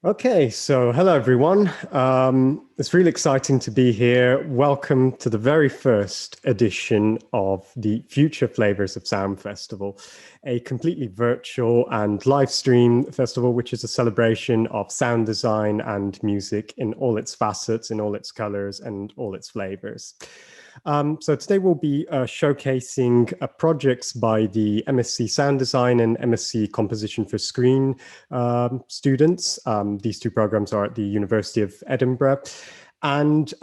Okay, so hello everyone. It's really exciting to be here. Welcome to the very first edition of the Future Flavours of Sound Festival, a completely virtual and live stream festival, which is a celebration of sound design and music in all its facets, in all its colors and all its flavors. So today we'll be showcasing projects by the MSc Sound Design and MSc Composition for Screen students. These two programs are at the University of Edinburgh. And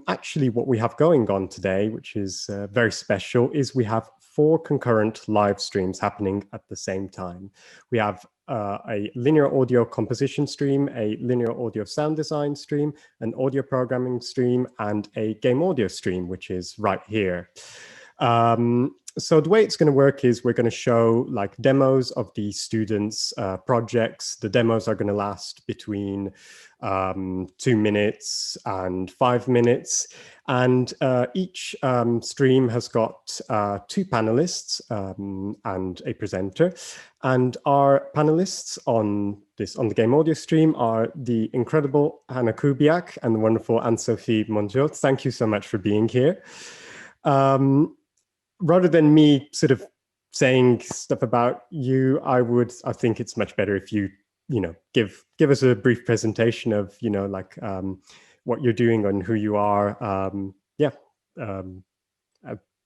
actually what we have going on today, which is very special, is we have 4 concurrent live streams happening at the same time. We have a linear audio composition stream, a linear audio sound design stream, an audio programming stream, and a game audio stream, which is right here. So the way it's going to work is we're going to show like demos of the students' projects. The demos are going to last between 2 minutes and 5 minutes. And each stream has got 2 panelists and a presenter. And our panelists on the game audio stream are the incredible Hanna Kubiak and the wonderful Anne-Sophie Mongeau. Thank you so much for being here. Rather than me sort of saying stuff about you, I think it's much better if you give us a brief presentation of, like what you're doing and who you are.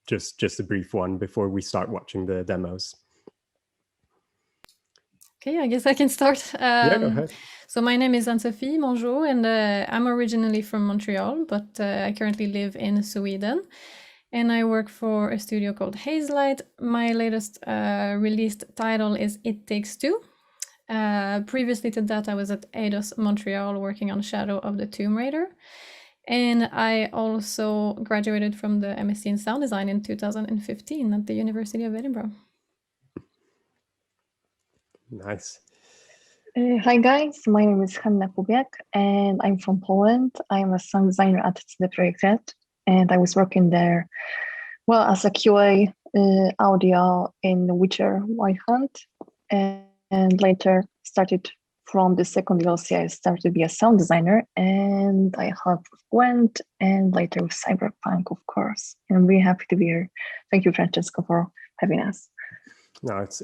Just a brief one before we start watching the demos. Okay, I guess I can start. Yeah, go ahead. So my name is Anne-Sophie Mongeau, and I'm originally from Montreal, but I currently live in Sweden. And I work for a studio called Hazelight. My latest released title is It Takes Two. Previously to that, I was at Eidos Montreal working on Shadow of the Tomb Raider. And I also graduated from the MSc in Sound Design in 2015 at the University of Edinburgh. Nice. Hi guys, my name is Hanna Kubiak and I'm from Poland. I'm a sound designer at CD Projekt Red. And I was working there, well, as a QA audio in Witcher Wild Hunt, and later started from the second DLC. I started to be a sound designer, and I helped with Gwent, and later with Cyberpunk, of course. And I'm really happy to be here. Thank you, Francesco, for having us. No, it's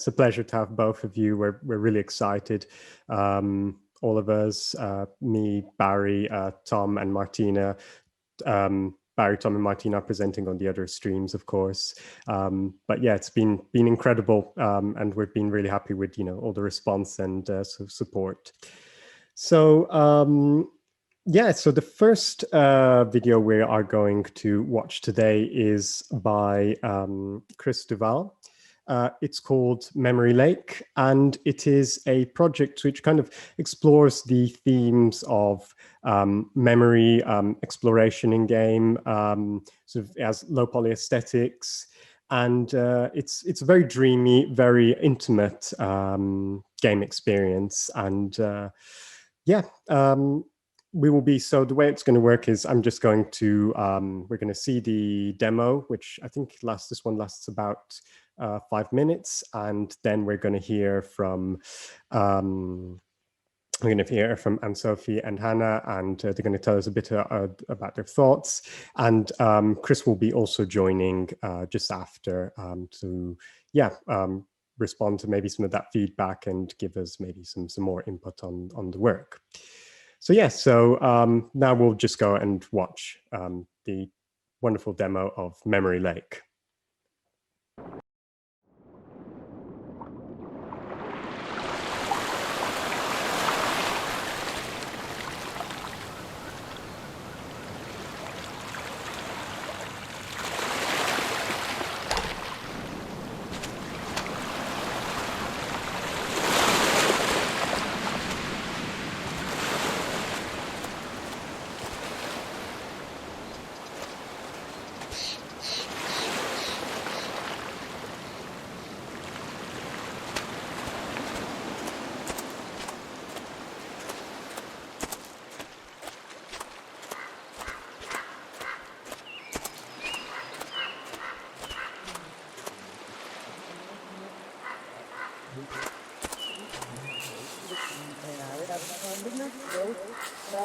a pleasure to have both of you. We're really excited. All of us, me, Barry, Tom, and Martina. Barry, Tom, and Martina are presenting on the other streams, of course. But yeah, it's been incredible, and we've been really happy with all the response and support. So yeah, so the first video we are going to watch today is by Chris Duvall. It's called Memory Lake, and it is a project which kind of explores the themes of memory exploration in game, sort of as low poly aesthetics, and it's a very dreamy, very intimate game experience. And we will be, so the way it's going to work is I'm just going to we're going to see the demo, which I think this one lasts about 5 minutes, and then we're going to hear from Anne-Sophie and Hanna, and they're going to tell us a bit about their thoughts. And Chris will be also joining just after to respond to maybe some of that feedback and give us maybe some more input on the work. So yeah, so now we'll just go and watch the wonderful demo of Memory Lake. For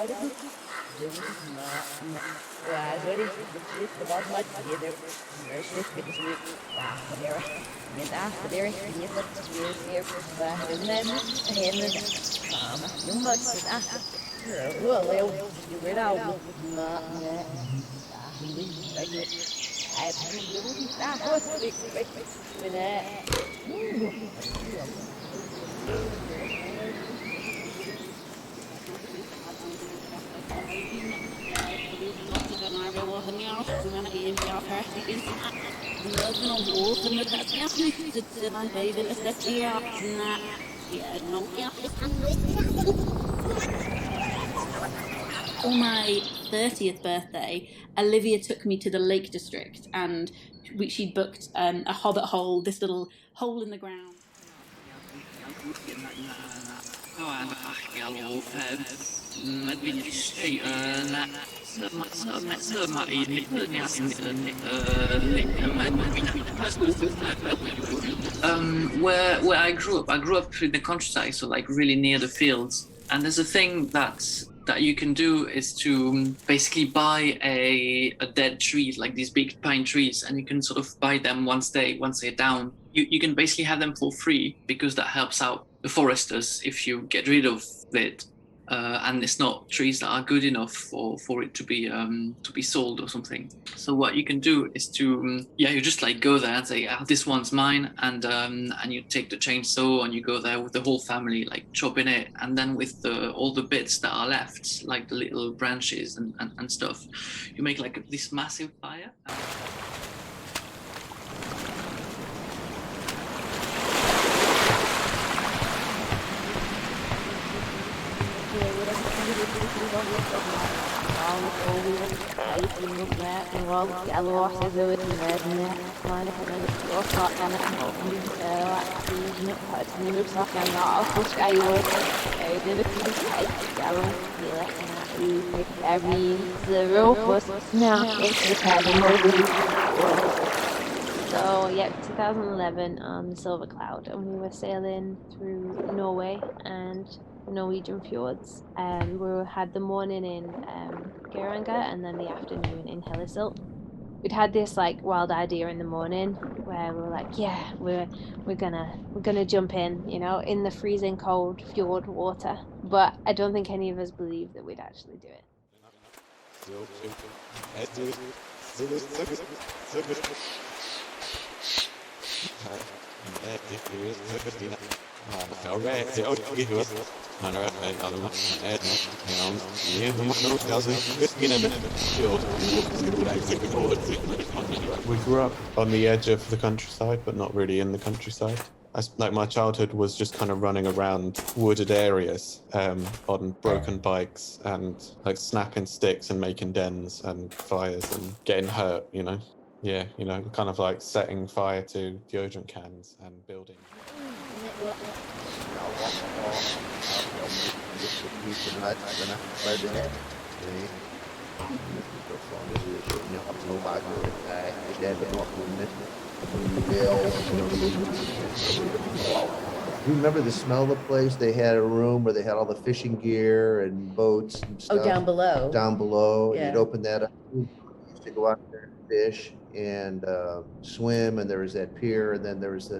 my 30th birthday, Olivia took me to the Lake District, and she'd booked a hobbit hole, this little hole in the ground. Where I grew up in the countryside, so like really near the fields. And there's a thing that you can do is to basically buy a dead tree, like these big pine trees, and you can sort of buy them once they're down. You can basically have them for free because that helps out the foresters if you get rid of it. And it's not trees that are good enough for it to be sold or something. So what you can do is to you just like go there and say, this one's mine, and you take the chainsaw and you go there with the whole family, like chopping it, and then with all the bits that are left, like the little branches and stuff, you make like this massive fire. So yeah, 2011 on the Silver Cloud, and we were sailing through Norway and Norwegian fjords. We had the morning in Geiranger and then the afternoon in Hellesilt. We'd had this like wild idea in the morning where we were like, yeah, we're gonna jump in the freezing cold fjord water. But I don't think any of us believed that we'd actually do it. We grew up on the edge of the countryside, but not really in the countryside. My childhood was just kind of running around wooded areas on broken bikes and like snapping sticks and making dens and fires and getting hurt, Yeah, kind of like setting fire to deodorant cans and building. You remember the smell of the place? They had a room where they had all the fishing gear and boats and stuff. Oh, down below. Down below. Yeah. You'd open that up. You used to go out there and fish and swim, and there was that pier, and then there was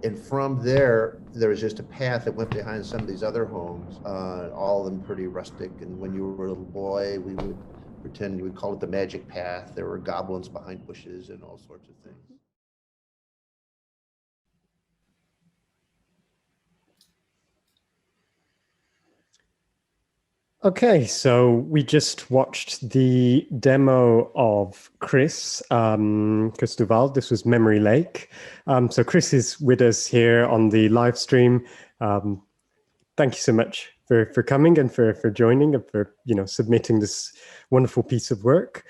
and from there was just a path that went behind some of these other homes, all of them pretty rustic. And when you were a little boy, we would pretend, we would call it the magic path. There were goblins behind bushes and all sorts of things. Okay, so we just watched the demo of Chris Duvall. This was Memory Lake. So Chris is with us here on the live stream. Thank you so much for coming and for joining and for submitting this wonderful piece of work.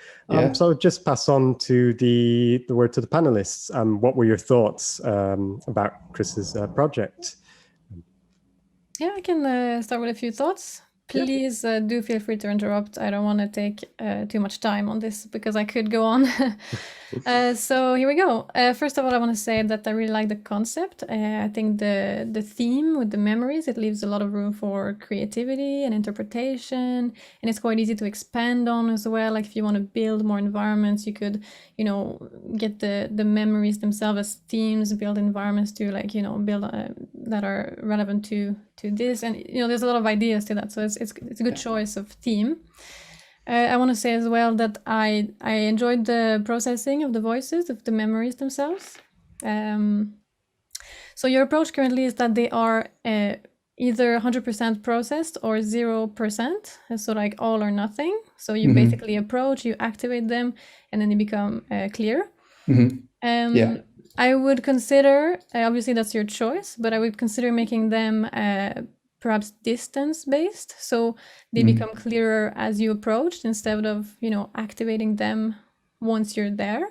So I'll just pass on to the word to the panelists. What were your thoughts about Chris's project? Yeah, I can start with a few thoughts. Please do feel free to interrupt. I don't want to take too much time on this because I could go on. So here we go. First of all, I want to say that I really like the concept. I think the theme with the memories, it leaves a lot of room for creativity and interpretation, and it's quite easy to expand on as well. Like if you want to build more environments, you could, get the memories themselves as themes, build environments to build that are relevant to this, and there's a lot of ideas to that, so it's a good choice of theme. I want to say as well that I enjoyed the processing of the voices, of the memories themselves. So your approach currently is that they are either 100% processed or 0%, so like all or nothing. So you basically approach, you activate them, and then they become clear. I would consider, obviously that's your choice, but I would consider making them perhaps distance-based, so they become clearer as you approach instead of, activating them once you're there.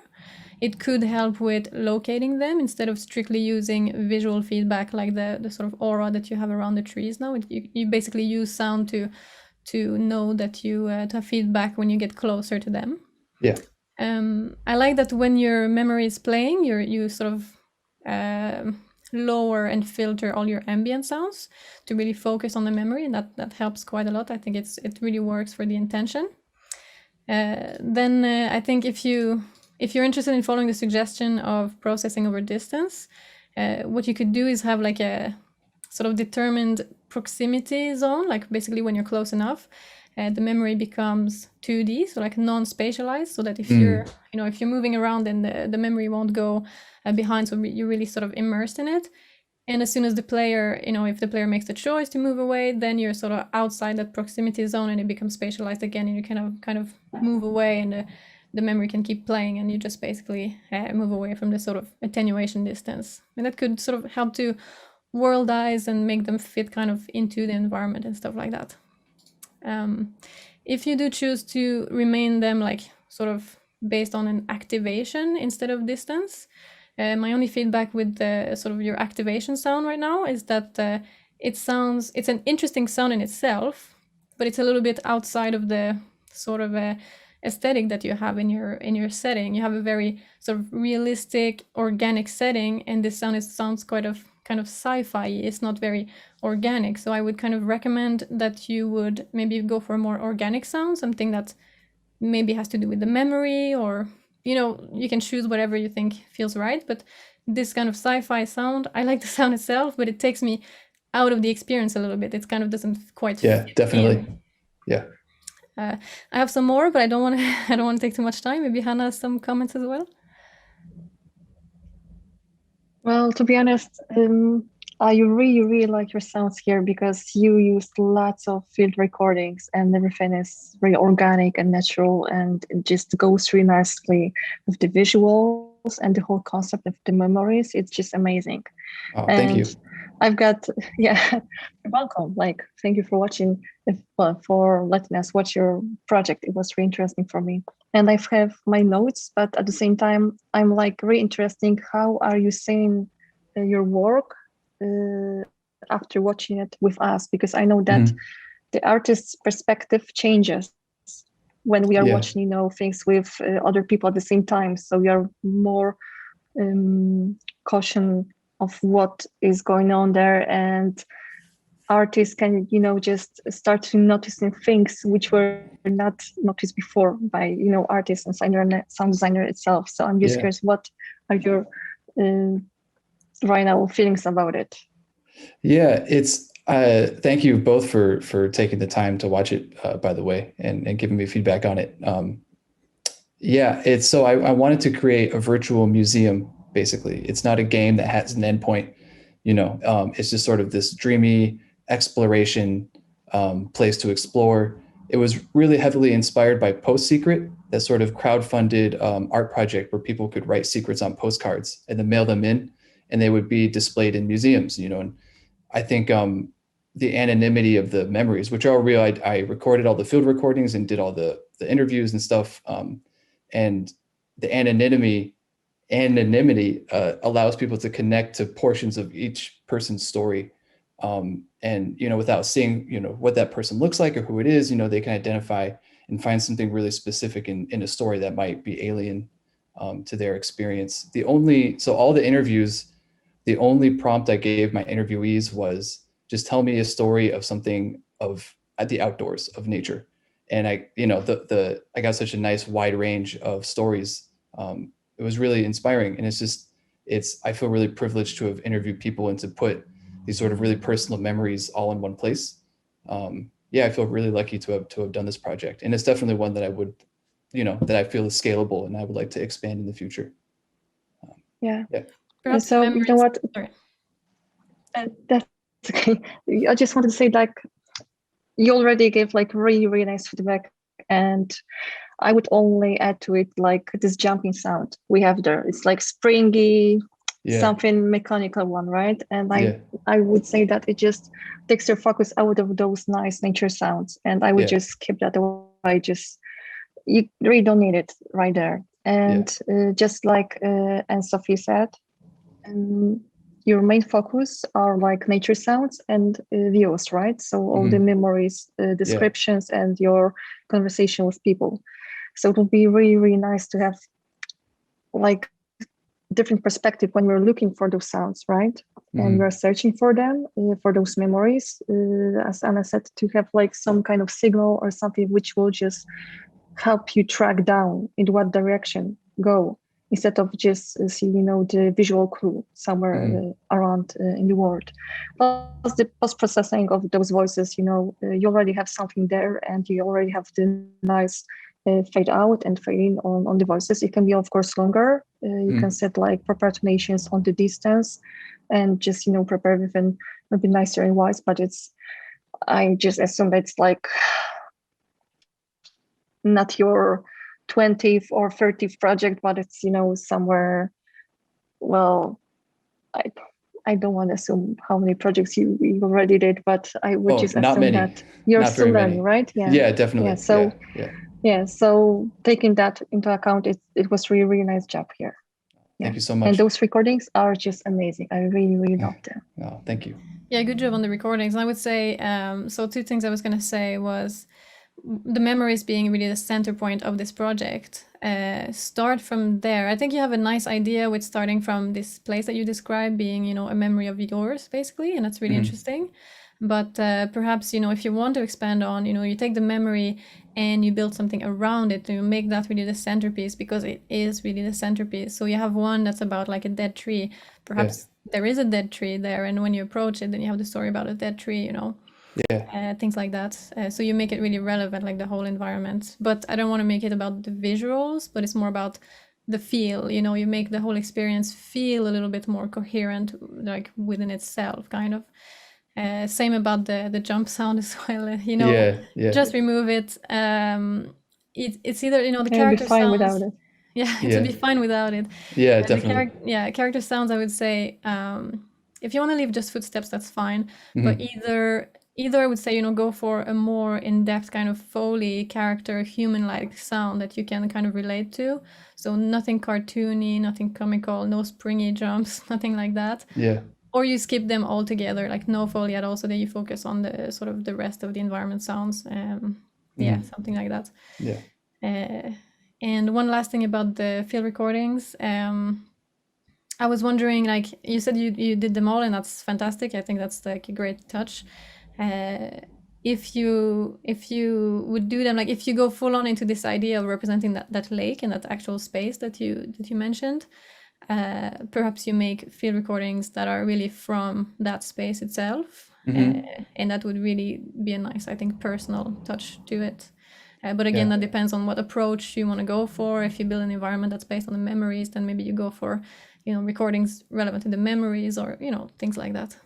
It could help with locating them instead of strictly using visual feedback like the sort of aura that you have around the trees now. You basically use sound to know that you to have feedback when you get closer to them. Yeah. I like that when your memory is playing, you sort of lower and filter all your ambient sounds to really focus on the memory, and that helps quite a lot. I think it really works for the intention. Then I think if you're interested in following the suggestion of processing over distance, what you could do is have like a sort of determined proximity zone, like basically when you're close enough, the memory becomes 2D, so like non-spatialized, so that if you're moving around, then the memory won't go behind, so you're really sort of immersed in it. And as soon as the player, if the player makes the choice to move away, then you're sort of outside that proximity zone, and it becomes spatialized again, and you kind of move away, and the memory can keep playing, and you just basically move away from the sort of attenuation distance. And that could sort of help to worldize and make them fit kind of into the environment and stuff like that. If you do choose to remain them like sort of based on an activation instead of distance, my only feedback with the sort of your activation sound right now is that it's an interesting sound in itself, but it's a little bit outside of the sort of aesthetic that you have in your setting. You have a very sort of realistic, organic setting, and this sounds kind of sci-fi. It's not very organic, so I would kind of recommend that you would maybe go for a more organic sound, something that maybe has to do with the memory, or you can choose whatever you think feels right. But this kind of sci-fi sound, I like the sound itself, but it takes me out of the experience a little bit. It kind of doesn't quite fit definitely in. Yeah. I have some more, but I don't want to take too much time. Maybe Hanna has some comments as well. Well, to be honest, I really, really like your sounds here because you used lots of field recordings and everything is really organic and natural, and it just goes really nicely with the visuals and the whole concept of the memories. It's just amazing. Oh, thank you. I've got, you're welcome. Like, thank you for watching, for letting us watch your project. It was really interesting for me. And I have my notes, but at the same time, I'm like really interesting. How are you seeing your work after watching it with us? Because I know that the artist's perspective changes when we are watching, things with other people at the same time. So we are more caution of what is going on there, and artists can, just start to noticing things which were not noticed before by, artists and sound designer itself. So I'm just curious, what are your right now feelings about it? Yeah, it's thank you both for taking the time to watch it, by the way, and giving me feedback on it. It's so I wanted to create a virtual museum. Basically, it's not a game that has an endpoint. It's just sort of this dreamy exploration place to explore. It was really heavily inspired by Post Secret, that sort of crowdfunded art project where people could write secrets on postcards and then mail them in, and they would be displayed in museums. And I think the anonymity of the memories, which are real. I recorded all the field recordings and did all the interviews and stuff, and the anonymity allows people to connect to portions of each person's story And, without seeing, what that person looks like or who it is, they can identify and find something really specific in a story that might be alien to their experience. So all the interviews, the only prompt I gave my interviewees was just tell me a story of something at the outdoors of nature. And I got such a nice wide range of stories. It was really inspiring. And I feel really privileged to have interviewed people and to put these sort of really personal memories all in one place. I feel really lucky to have done this project. And it's definitely one that I would, that I feel is scalable and I would like to expand in the future. Yeah. Perhaps so you know what? Sorry. That's okay. I just wanted to say, like, you already gave like really, really nice feedback, and I would only add to it like this jumping sound we have there. It's like springy, something mechanical one, right? And I would say that it just takes your focus out of those nice nature sounds, and I would just keep that away. You really don't need it right there. And just like Anne-Sophie said, your main focus are like nature sounds and views, right? So all the memories, descriptions, and your conversation with people. So it would be really, really nice to have like different perspective when we're looking for those sounds, right? And we're searching for them, for those memories, as Anna said, to have like some kind of signal or something which will just help you track down in what direction go, instead of just seeing, the visual clue somewhere around in the world. Plus the post-processing of those voices, you already have something there, and you already have the nice fade out and fade in on the voices. It can be, of course, longer. You can set like proper tonations on the distance and just, prepare with a bit nicer and wise, but I just assume that it's like not your 20th or 30th project, but it's, somewhere, well, I don't want to assume how many projects you already did, but I would just assume that you're still learning, right? Yeah, definitely. Yeah, so so taking that into account, it was really, really nice job here. Thank you so much. And those recordings are just amazing. I really, really loved them. Oh, thank you. Yeah, good job on the recordings. I would say, so two things I was going to say was the memories being really the center point of this project. Start from there. I think you have a nice idea with starting from this place that you described being, a memory of yours, basically, and that's really interesting. But perhaps, if you want to expand on, you take the memory and you build something around it, and you make that really the centerpiece, because it is really the centerpiece. So you have one that's about like a dead tree. Perhaps there is a dead tree there, and when you approach it, then you have the story about a dead tree, things like that. So you make it really relevant, like the whole environment. But I don't want to make it about the visuals, but it's more about the feel. You make the whole experience feel a little bit more coherent, like within itself, kind of. Same about the jump sound as well. Just remove it. It's either the character be fine sounds without it. to be fine without it. Yeah, definitely. Character sounds, I would say, if you want to leave just footsteps, that's fine. But either I would say, go for a more in-depth kind of Foley character, human-like sound that you can kind of relate to. So nothing cartoony, nothing comical, no springy jumps, nothing like that. Yeah. Or you skip them altogether, like no Foley at all, so that you focus on the sort of the rest of the environment sounds. Something like that. Yeah. And one last thing about the field recordings. I was wondering, like you said, you did them all, and that's fantastic. I think that's like a great touch. If you would do them, like if you go full on into this idea of representing that lake and that actual space that you mentioned, perhaps you make field recordings that are really from that space itself, and that would really be a nice, I think, personal touch to it. But again, that depends on what approach you want to go for. If you build an environment that's based on the memories, then maybe you go for, recordings relevant to the memories, or, things like that.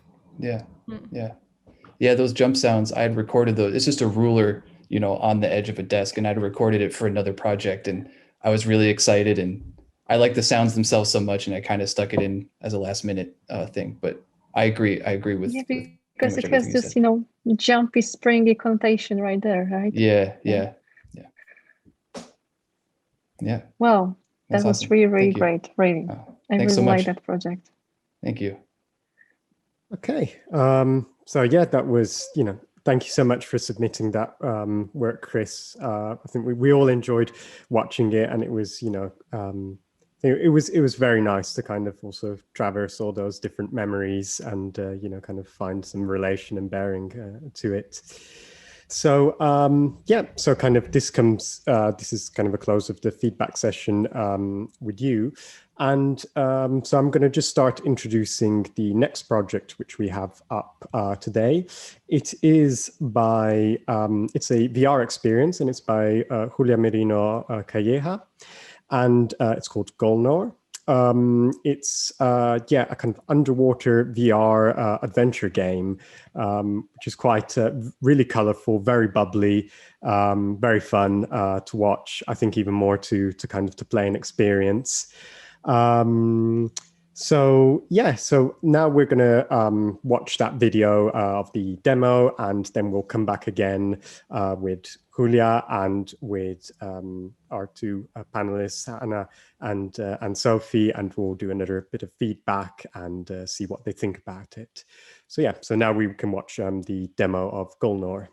Yeah, those jump sounds, I had recorded those. It's just a ruler, on the edge of a desk, and I'd recorded it for another project, and I was really excited, and I like the sounds themselves so much, and I kind of stuck it in as a last minute thing. But I agree with because it has this, jumpy, springy connotation right there, right? Yeah. Well, that was awesome. really, really great. Really, I really so like much. that project. Thank you. Okay. So yeah, that was, thank you so much for submitting that work, Chris. I think we all enjoyed watching it, and it was, it was very nice to kind of also traverse all those different memories and, kind of find some relation and bearing to it. So so kind of this is kind of a close of the feedback session with you. And so I'm going to just start introducing the next project, which we have up today. It is by, it's a VR experience, and it's by Julia Merino Calleja, and it's called Golnor. It's a kind of underwater VR adventure game, which is quite really colorful, very bubbly, very fun to watch. I think even more to kind of to play and experience. So now we're going to watch that video of the demo, and then we'll come back again with Julia and with our two panelists, Hanna and Sophie, and we'll do another bit of feedback and see what they think about it. So now we can watch the demo of Golnor.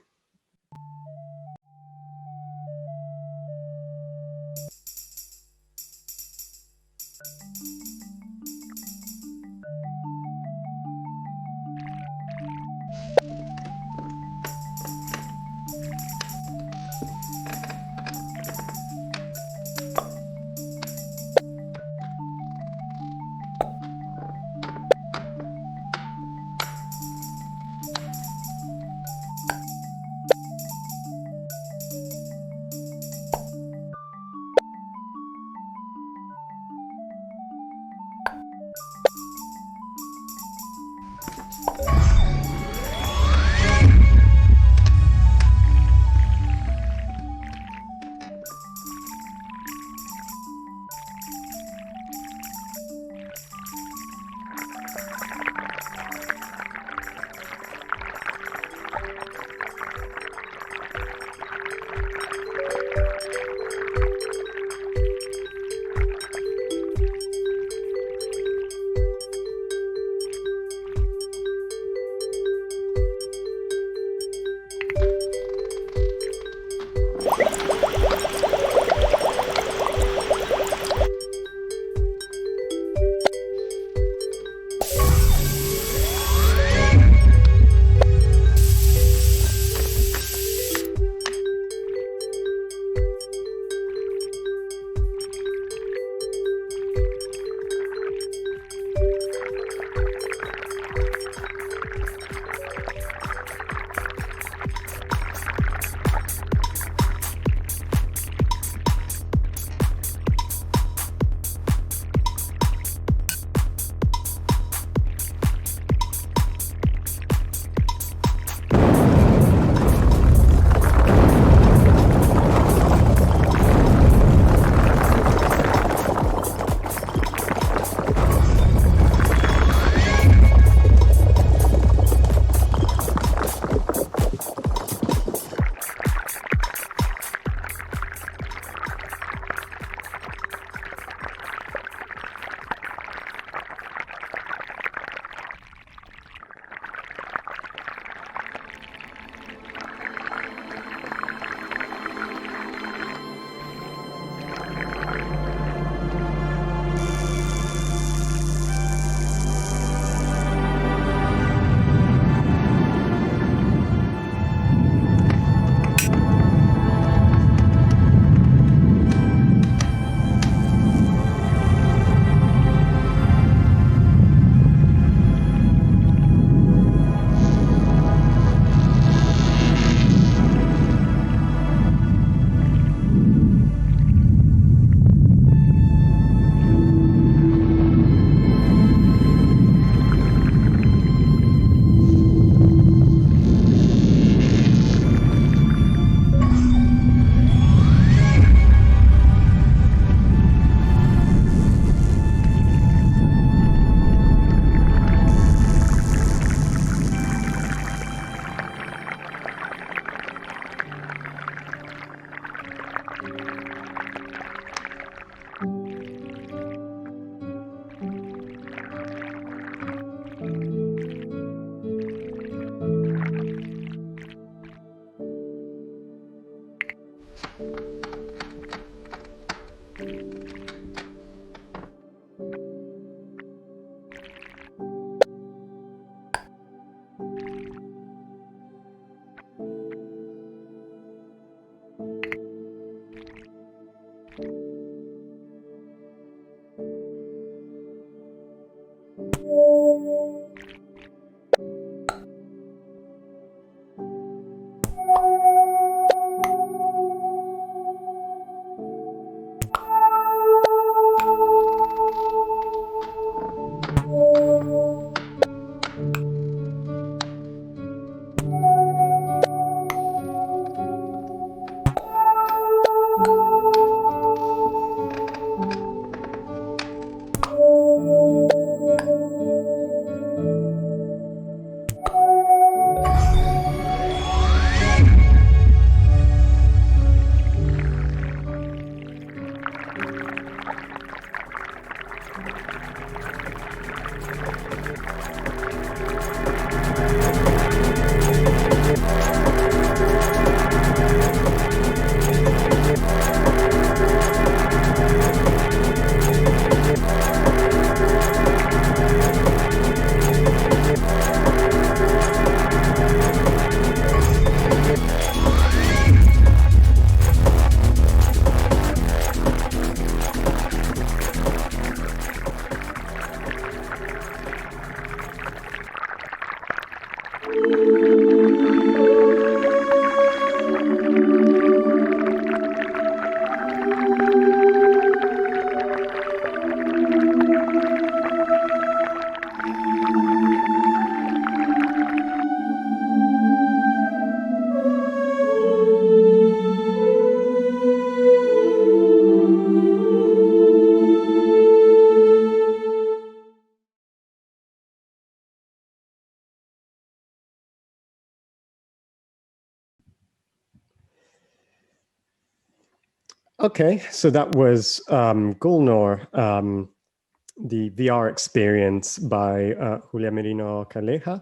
Okay, so that was Golnor, the VR experience by Julia Merino Calleja.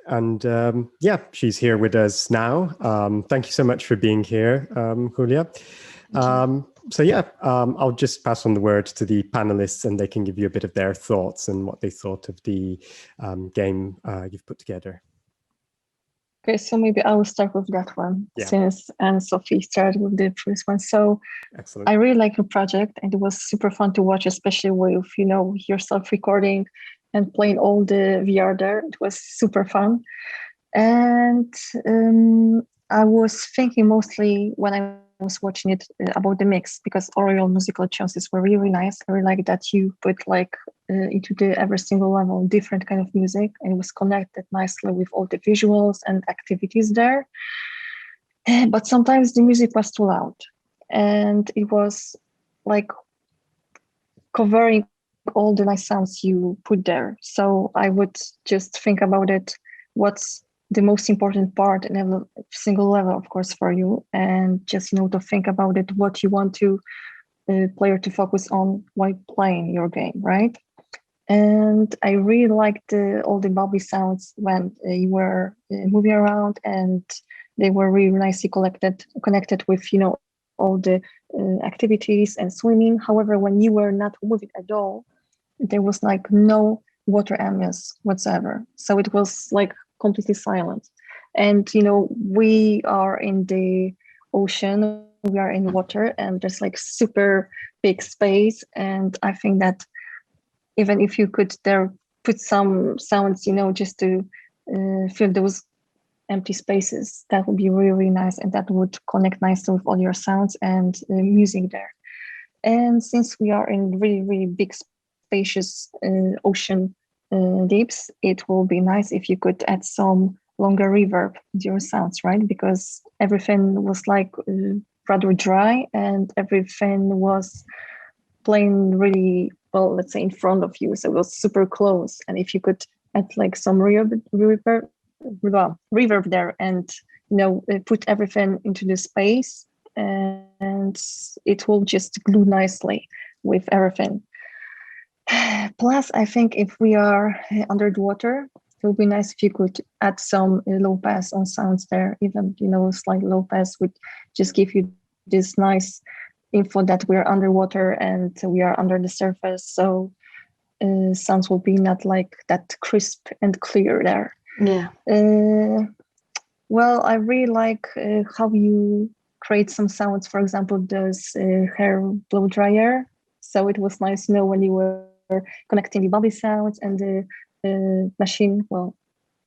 And yeah, she's here with us now. Thank you so much for being here, Julia. So yeah, I'll just pass on the word to the panelists and they can give you a bit of their thoughts and what they thought of the game you've put together. Okay, so maybe I will start with that one, since Anne-Sophie started with the first one. So excellent. I really like your project, and it was super fun to watch, especially with, you know, yourself recording and playing all the VR there. It was super fun. And I was thinking mostly when I was watching it about the mix, because all your musical choices were really nice. I really like that you put like into the every single level different kind of music, and it was connected nicely with all the visuals and activities there. But sometimes the music was too loud, and it was like covering all the nice sounds you put there. So I would just think about it, what's the most important part in every single level, of course, for you, and just, you know, to think about it, what you want to player to focus on while playing your game, right? And I really liked all the bubbly sounds when you were moving around, and they were really nicely connected with, you know, all the activities and swimming. However, when you were not moving at all, there was like no water ambience whatsoever. So it was like completely silent. And, you know, we are in the ocean, we are in water, and there's like super big space. And I think that even if you could there put some sounds, you know, just to fill those empty spaces, that would be really, really nice. And that would connect nicely with all your sounds and music there. And since we are in really, really big spacious ocean deeps, it will be nice if you could add some longer reverb to your sounds, right? Because everything was like rather dry, and everything was playing really well, let's say in front of you, so it was super close. And if you could add like some reverb there, and, you know, put everything into the space, and it will just glue nicely with everything. Plus, I think if we are under the water, it would be nice if you could add some low pass on sounds there. Even, you know, slight low pass would just give you this nice info that we are underwater and we are under the surface. So sounds will be not like that crisp and clear there. Yeah. Well, I really like how you create some sounds. For example, there's hair blow dryer. So it was nice, when you were connecting the body sounds and the machine,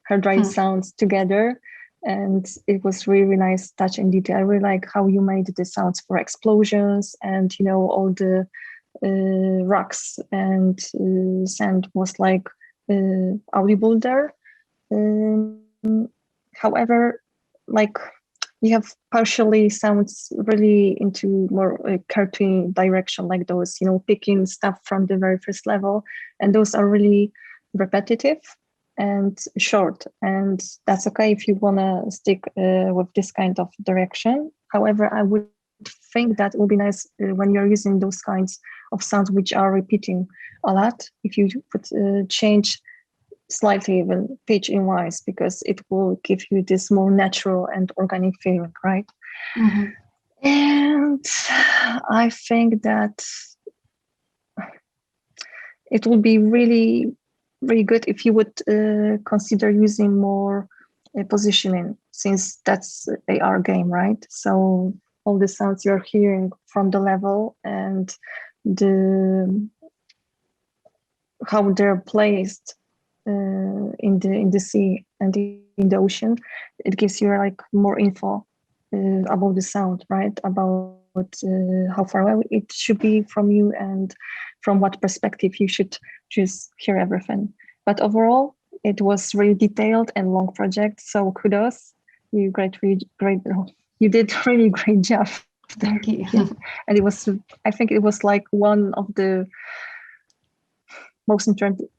hair drying sounds together. And it was really nice touch and detail. I really like how you made the sounds for explosions and, all the rocks and sand was like audible there. However, like you have partially sounds really into more cartoon direction, like those, picking stuff from the very first level. And those are really repetitive and short. And that's okay if you want to stick with this kind of direction. However, I would think that it would be nice when you're using those kinds of sounds which are repeating a lot, if you could change slightly even pitch in wise, because it will give you this more natural and organic feeling, right? Mm-hmm. And I think that it would be really, really good if you would consider using more positioning, since that's AR game, right? So all the sounds you're hearing from the level and how they're placed in the sea and in the ocean, it gives you like more info about the sound, right? About how far away it should be from you and from what perspective you should just hear everything. But overall, it was really detailed and long project. So kudos, you you did really great job. Thank you. And I think it was like one of the most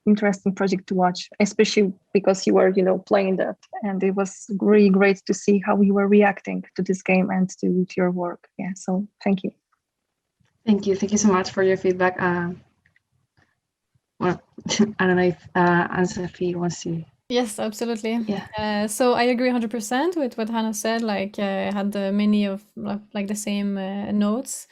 interesting project to watch, especially because you were, playing that, and it was really great to see how you were reacting to this game and to your work. Yeah, so thank you. Thank you so much for your feedback. Well, I don't know if Anne-Sophie wants to. Yes, absolutely. Yeah. So I agree 100% with what Hanna said. Like I had many of like the same notes.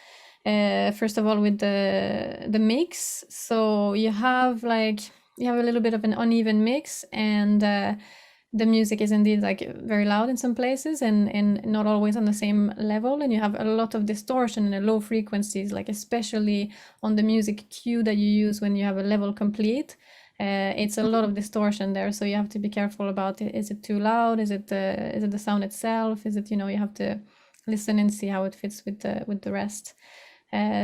First of all, with the mix, so you have a little bit of an uneven mix, and the music is indeed like very loud in some places and not always on the same level, and you have a lot of distortion and low frequencies, like especially on the music cue that you use when you have a level complete. It's a lot of distortion there, so you have to be careful about it. Is it too loud? Is it the sound itself? Is it, you have to listen and see how it fits with the rest.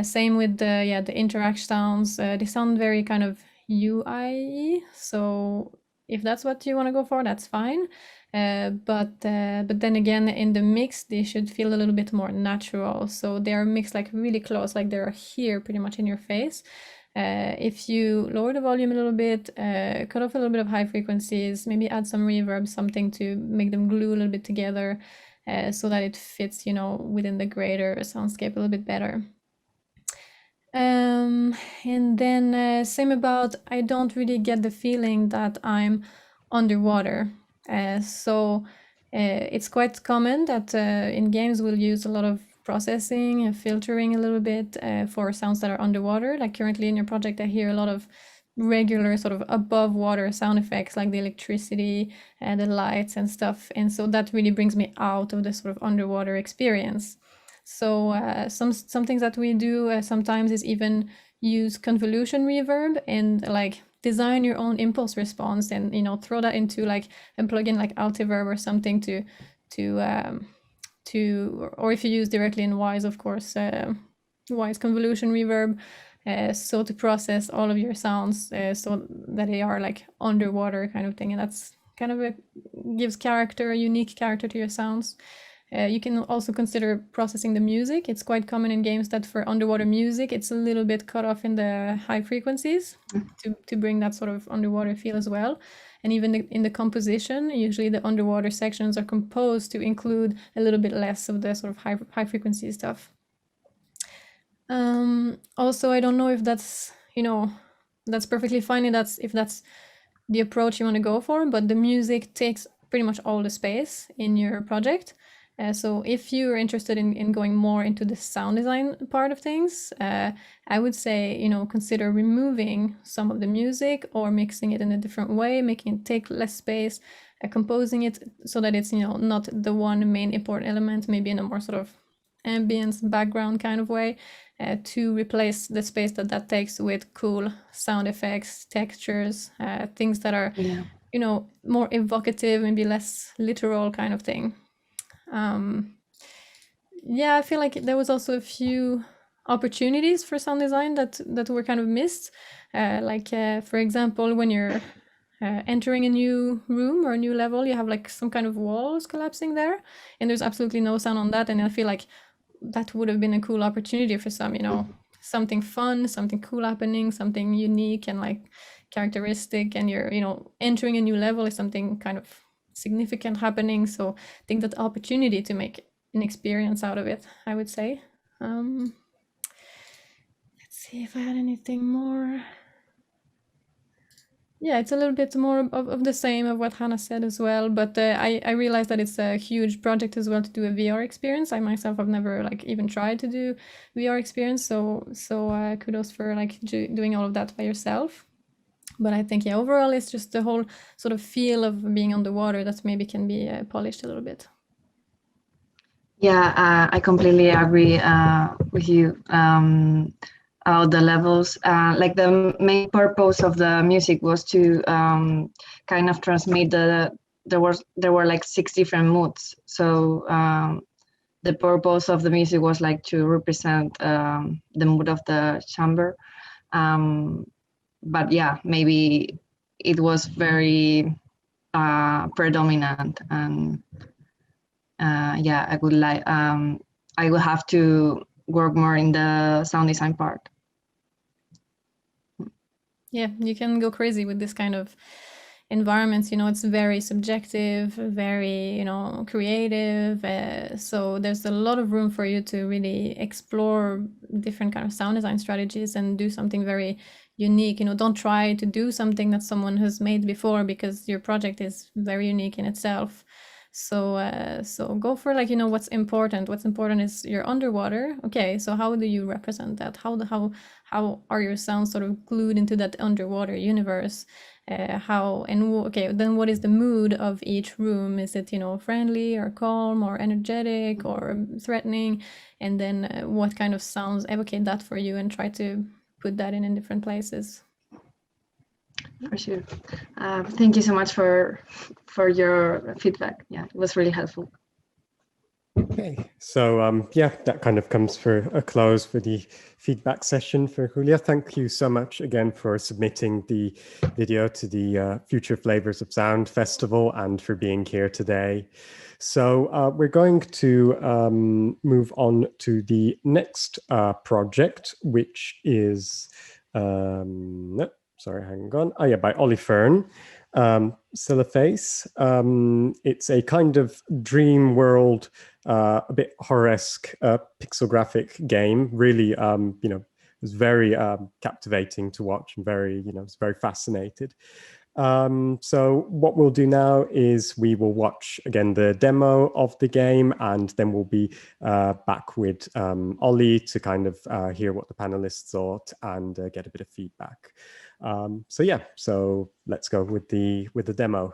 Same with the interact sounds. They sound very kind of UI, so if that's what you want to go for, that's fine. But then again, in the mix, they should feel a little bit more natural. So they are mixed like really close, like they're here pretty much in your face. If you lower the volume a little bit, cut off a little bit of high frequencies, maybe add some reverb, something to make them glue a little bit together, so that it fits, within the greater soundscape a little bit better. And then same about, I don't really get the feeling that I'm underwater. So it's quite common that in games we'll use a lot of processing and filtering a little bit for sounds that are underwater. Like currently in your project, I hear a lot of regular sort of above water sound effects, like the electricity and the lights and stuff. And so that really brings me out of the sort of underwater experience. So some things that we do sometimes is even use convolution reverb and like design your own impulse response, and throw that into like a plugin like Altiverb or something to or if you use directly in Wise, of course, Wise convolution reverb, so to process all of your sounds so that they are like underwater kind of thing, and that's kind of gives a unique character to your sounds. You can also consider processing the music. It's quite common in games that for underwater music, it's a little bit cut off in the high frequencies to bring that sort of underwater feel as well. And even in the composition, usually the underwater sections are composed to include a little bit less of the sort of high frequency stuff. Also, I don't know if that's, that's perfectly fine if that's the approach you want to go for, but the music takes pretty much all the space in your project. So if you're interested in going more into the sound design part of things, I would say, consider removing some of the music or mixing it in a different way, making it take less space, composing it so that it's, not the one main important element, maybe in a more sort of ambience background kind of way, to replace the space that takes with cool sound effects, textures, things that are, Yeah. more evocative, maybe less literal kind of thing. Yeah, I feel like there was also a few opportunities for sound design that were kind of missed. For example, when you're entering a new room or a new level, you have like some kind of walls collapsing there, and there's absolutely no sound on that. And I feel like that would have been a cool opportunity for something fun, something cool happening, something unique and like characteristic. And you're, entering a new level is something kind of significant happening. So I think that opportunity to make an experience out of it, I would say. Let's see if I had anything more. Yeah, it's a little bit more of the same of what Hannah said as well, but I realized that it's a huge project as well to do a VR experience. I myself have never like even tried to do VR experience, so kudos for like doing all of that by yourself. But I think, yeah, overall it's just the whole sort of feel of being on the water that maybe can be polished a little bit. Yeah, I completely agree with you about the levels. Like the main purpose of the music was to kind of transmit there were like 6 different moods. So the purpose of the music was like to represent the mood of the chamber. But yeah, maybe it was very predominant, and yeah, I would like I will have to work more in the sound design part. Yeah, you can go crazy with this kind of environments. It's very subjective, very creative, so there's a lot of room for you to really explore different kind of sound design strategies and do something very unique. Don't try to do something that someone has made before, because your project is very unique in itself. So go for like what's important. What's important is you're underwater. Okay, so how do you represent that? How are your sounds sort of glued into that underwater universe? Okay, then what is the mood of each room? Is it friendly or calm or energetic or threatening? And then what kind of sounds evocate that for you, and try to put that in different places. For sure. Thank you so much for your feedback. Yeah, it was really helpful. Okay, so yeah, that kind of comes for a close for the feedback session for Julia. Thank you so much again for submitting the video to the Future Flavours of Sound Festival and for being here today. So we're going to move on to the next project, which is, sorry, hang on. Oh yeah, by Ollie Fearn. Celleja. It's a kind of dream world, a bit horror-esque pixel-graphic game. Really, it was very captivating to watch, and very, was very fascinated. So what we'll do now is we will watch again the demo of the game, and then we'll be back with Ollie to kind of hear what the panelists thought and get a bit of feedback. So yeah, so let's go with the demo.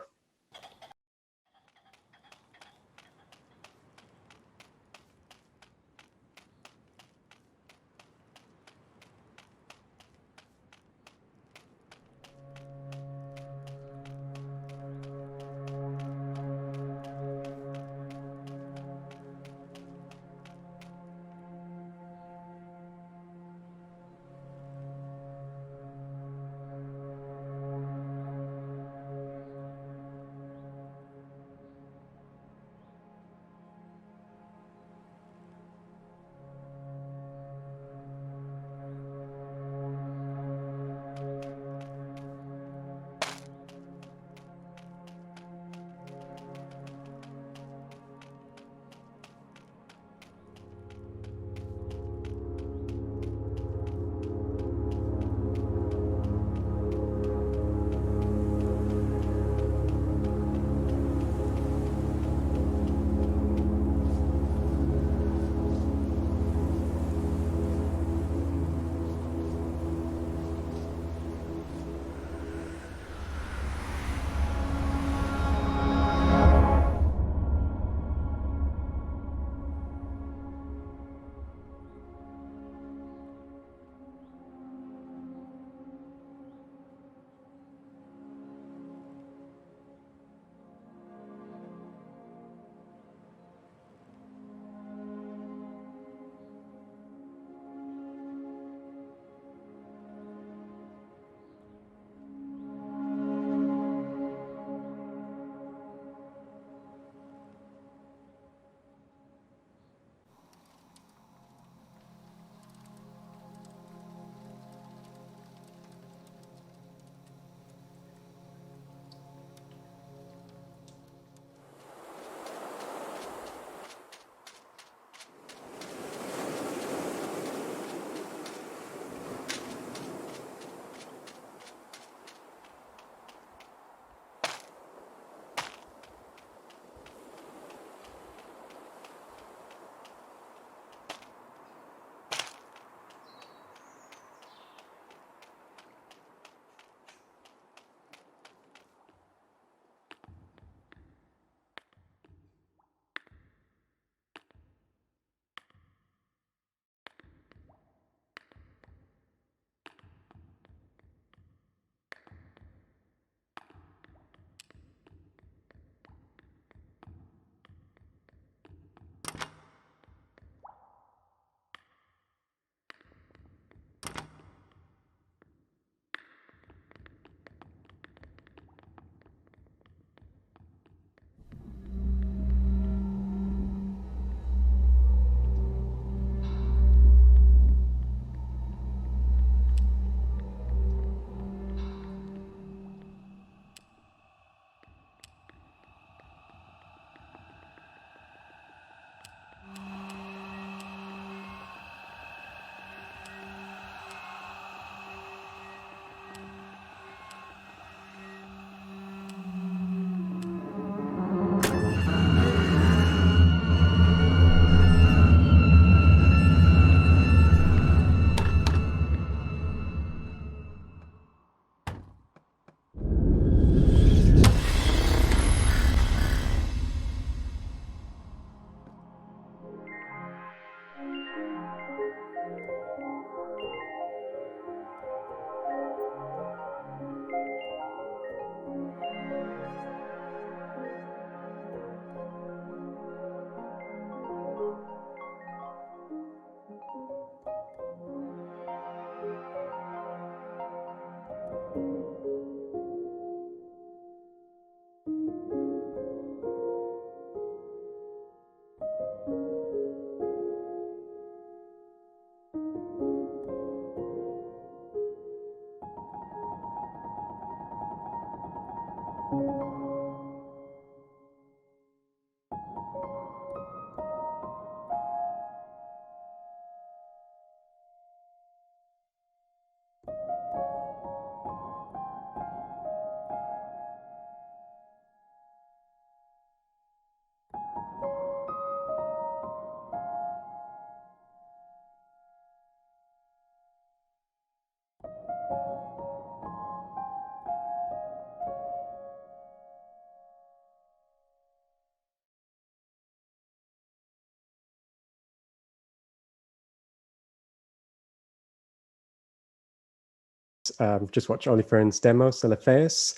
just watched Ollie Fearn's demo, Celleja.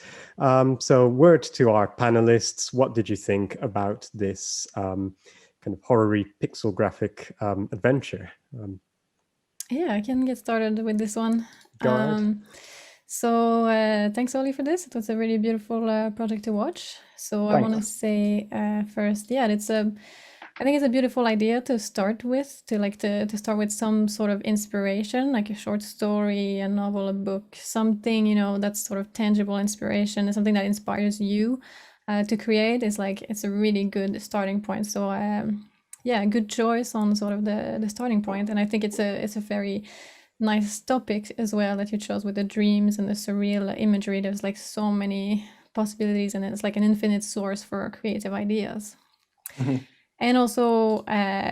So word to our panelists, what did you think about this kind of horror-y pixel graphic adventure? Yeah, I can get started with this one. Go ahead. So thanks, Ollie, for this. It was a really beautiful project to watch. So I want to say first, yeah, I think it's a beautiful idea to start with, to start with some sort of inspiration, like a short story, a novel, a book, something, you know, that's sort of tangible inspiration and something that inspires you to create. It's a really good starting point. So yeah, good choice on sort of the starting point. And I think it's a very nice topic as well that you chose with the dreams and the surreal imagery. There's like so many possibilities, and it's like an infinite source for creative ideas. And also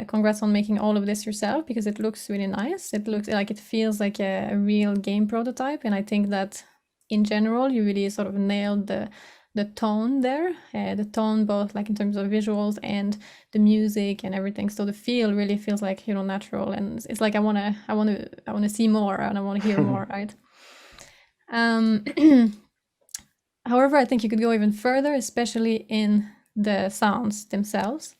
congrats on making all of this yourself, because it looks really nice. It feels like a real game prototype, and I think that in general you really sort of nailed the tone there, the tone both like in terms of visuals and the music and everything. So the feel really feels like, you know, natural, and it's like I want to see more and I want to hear more, right? However, I think you could go even further, especially in the sounds themselves.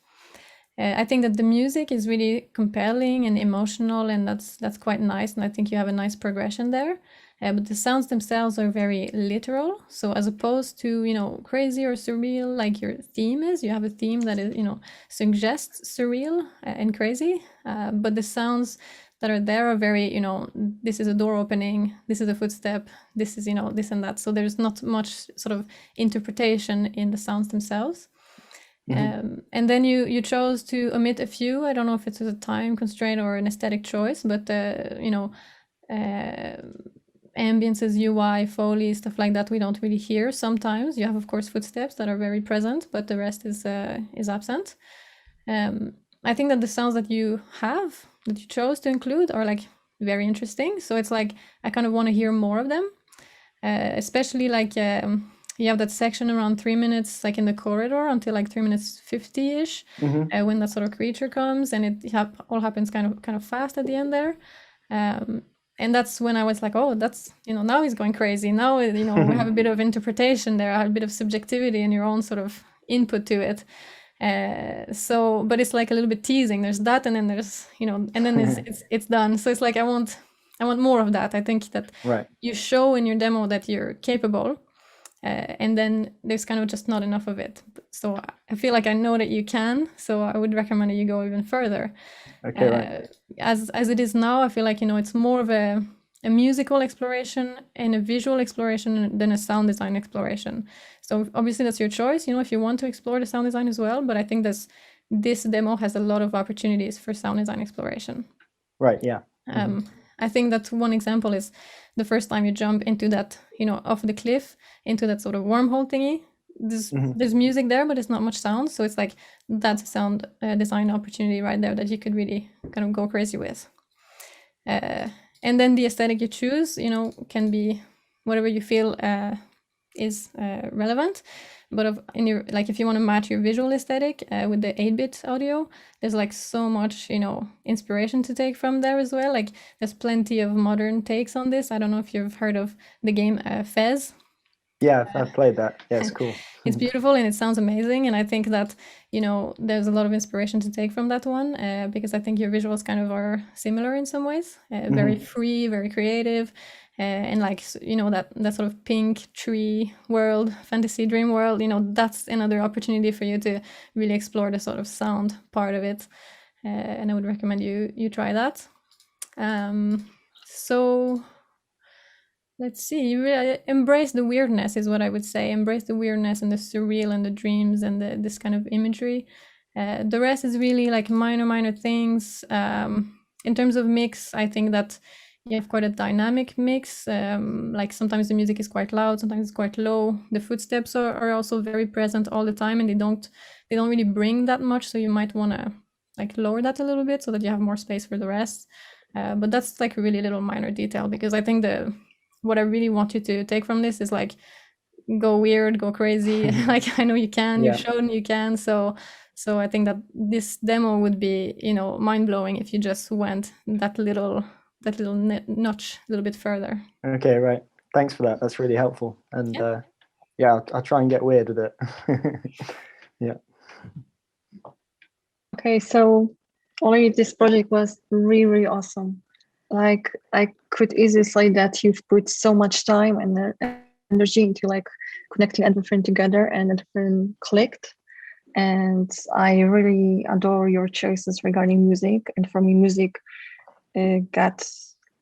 I think that the music is really compelling and emotional, and that's quite nice, and I think you have a nice progression there. But the sounds themselves are very literal. So as opposed to, you know, crazy or surreal like your theme is, you have a theme that is, you know, suggests surreal and crazy. But the sounds that are there are very, you know, this is a door opening, this is a footstep, this is, you know, this and that. So there's not much sort of interpretation in the sounds themselves. And then you chose to omit a few. I don't know if it's a time constraint or an aesthetic choice, but you know, ambiences, UI, Foley, stuff like that, we don't really hear sometimes. You have, of course, footsteps that are very present, but the rest is absent. I think that the sounds that you chose to include are like very interesting. So it's like I kind of want to hear more of them, especially like you have that section around 3 minutes, like in the corridor, until like 3 minutes 50-ish, when that sort of creature comes, and it all happens kind of fast at the end there. And that's when I was like, oh, that's, you know, now he's going crazy. Now, you know, we have a bit of interpretation there, a bit of subjectivity and your own sort of input to it. So, but it's like a little bit teasing. There's that, and then there's, you know, and then it's done. So it's like I want more of that. I think that you show in your demo that you're capable. And then there's kind of just not enough of it. So I feel like I know that you can, so I would recommend that you go even further. As it is now, I feel like, you know, it's more of a musical exploration and a visual exploration than a sound design exploration. So obviously that's your choice, you know, if you want to explore the sound design as well, but I think this demo has a lot of opportunities for sound design exploration. Right, yeah. I think that one example is the first time you jump into that, you know, off the cliff into that sort of wormhole thingy. There's music there, but it's not much sound. So it's like that's a sound design opportunity right there that you could really kind of go crazy with. And then the aesthetic you choose, you know, can be whatever you feel is relevant. But if you want to match your visual aesthetic with the 8-bit audio, there's like so much, you know, inspiration to take from there as well. Like there's plenty of modern takes on this. I don't know if you've heard of the game Fez. Yeah, I've played that. Yeah, it's cool. It's beautiful and it sounds amazing. And I think that, you know, there's a lot of inspiration to take from that one because I think your visuals kind of are similar in some ways. Very free, very creative. And like, you know, that sort of pink tree world, fantasy dream world, you know, that's another opportunity for you to really explore the sort of sound part of it. And I would recommend you try that. So let's see, you really embrace the weirdness is what I would say. Embrace the weirdness and the surreal and the dreams and this kind of imagery. The rest is really like minor things. In terms of mix, I think that you have quite a dynamic mix. Like sometimes the music is quite loud, sometimes it's quite low. The footsteps are also very present all the time, and they don't really bring that much. So you might want to like lower that a little bit so that you have more space for the rest. But that's like a really little minor detail, because I think what I really want you to take from this is like go weird, go crazy. Like I know you can, you've shown you can. So I think that this demo would be, you know, mind blowing if you just went that little notch a little bit further. Okay, right. thanks for that. That's really helpful. And Yeah. yeah, I'll try and get weird with it. Yeah. Okay, so Ollie, this project was really, really awesome. Like, I could easily say that you've put so much time and energy into like connecting everything together, and everything clicked. And I really adore your choices regarding music. And for me, music got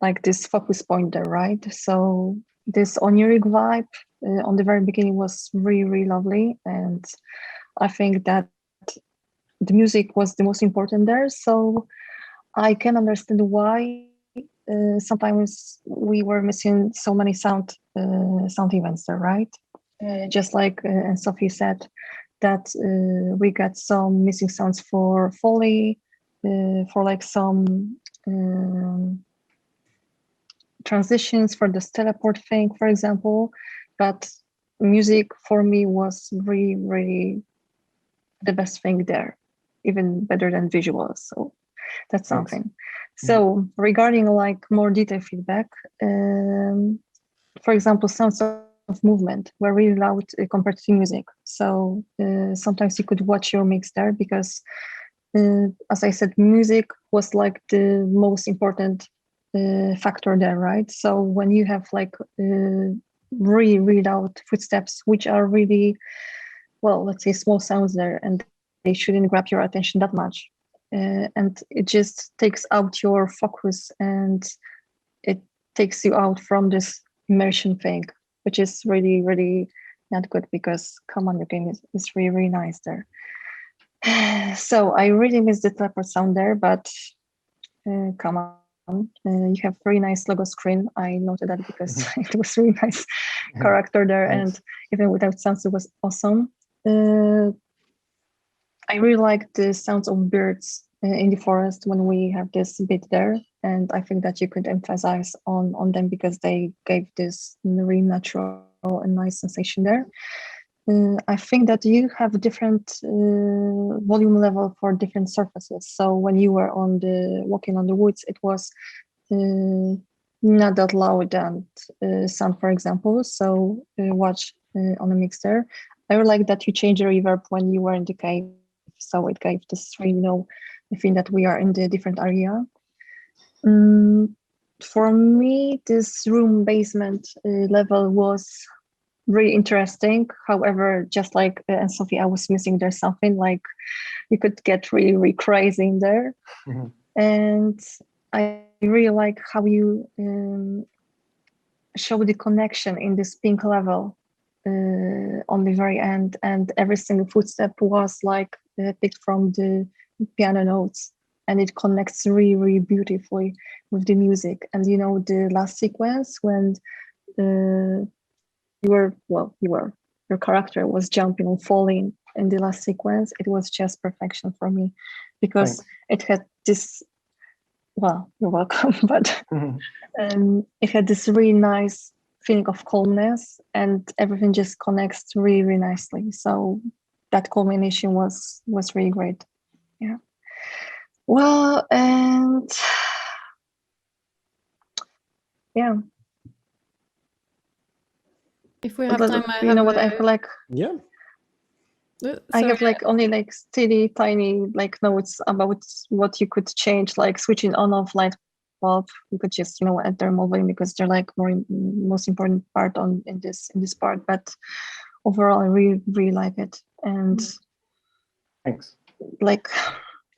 like this focus point there, right? So this oniric vibe on the very beginning was really, really lovely. And I think that the music was the most important there. So I can understand why sometimes we were missing so many sound events there, right? Just like Anne-Sophie said, that we got some missing sounds for Foley, for like some transitions for this teleport thing, for example. But music for me was really, really the best thing there, even better than visuals. So that's something. So regarding like more detailed feedback, for example, sounds of movement were really loud compared to music. So sometimes you could watch your mix there because, as I said, music was like the most important factor there, right? So when you have like really, really loud footsteps, which are really, well, let's say small sounds there, and they shouldn't grab your attention that much. And it just takes out your focus and it takes you out from this immersion thing, which is really, really not good because, come on, your game is really, really nice there. So I really miss the teleport sound there, but come on. You have very nice logo screen. I noted that because it was really nice character there. Thanks. And even without sounds, it was awesome. I really like the sounds of birds in the forest when we have this bit there. And I think that you could emphasize on them because they gave this really natural and nice sensation there. I think that you have different volume level for different surfaces. So when you were walking on the woods, it was not that loud and sound, for example. So watch on the mix there. I would like that you change the reverb when you were in the cave. So it gave this really I think that we are in the different area. For me, this room basement level was really interesting. However, just like Anne-Sophie, I was missing there something like you could get really, really crazy in there. And I really like how you show the connection in this pink level on the very end, and every single footstep was like picked from the piano notes, and it connects really, really beautifully with the music. And you know, the last sequence when your character was jumping and falling in the last sequence, it was just perfection for me because it had this, well, you're welcome, but it had this really nice feeling of calmness and everything just connects really, really nicely. So that culmination was really great. Yeah. Well, and yeah. If we have time, I you know what I feel like. Yeah. I have like only like steady, tiny like notes about what you could change, like switching on off light bulb. You could just add their volume because they're like most important part in this part. But overall, I really, really like it, and thanks. Like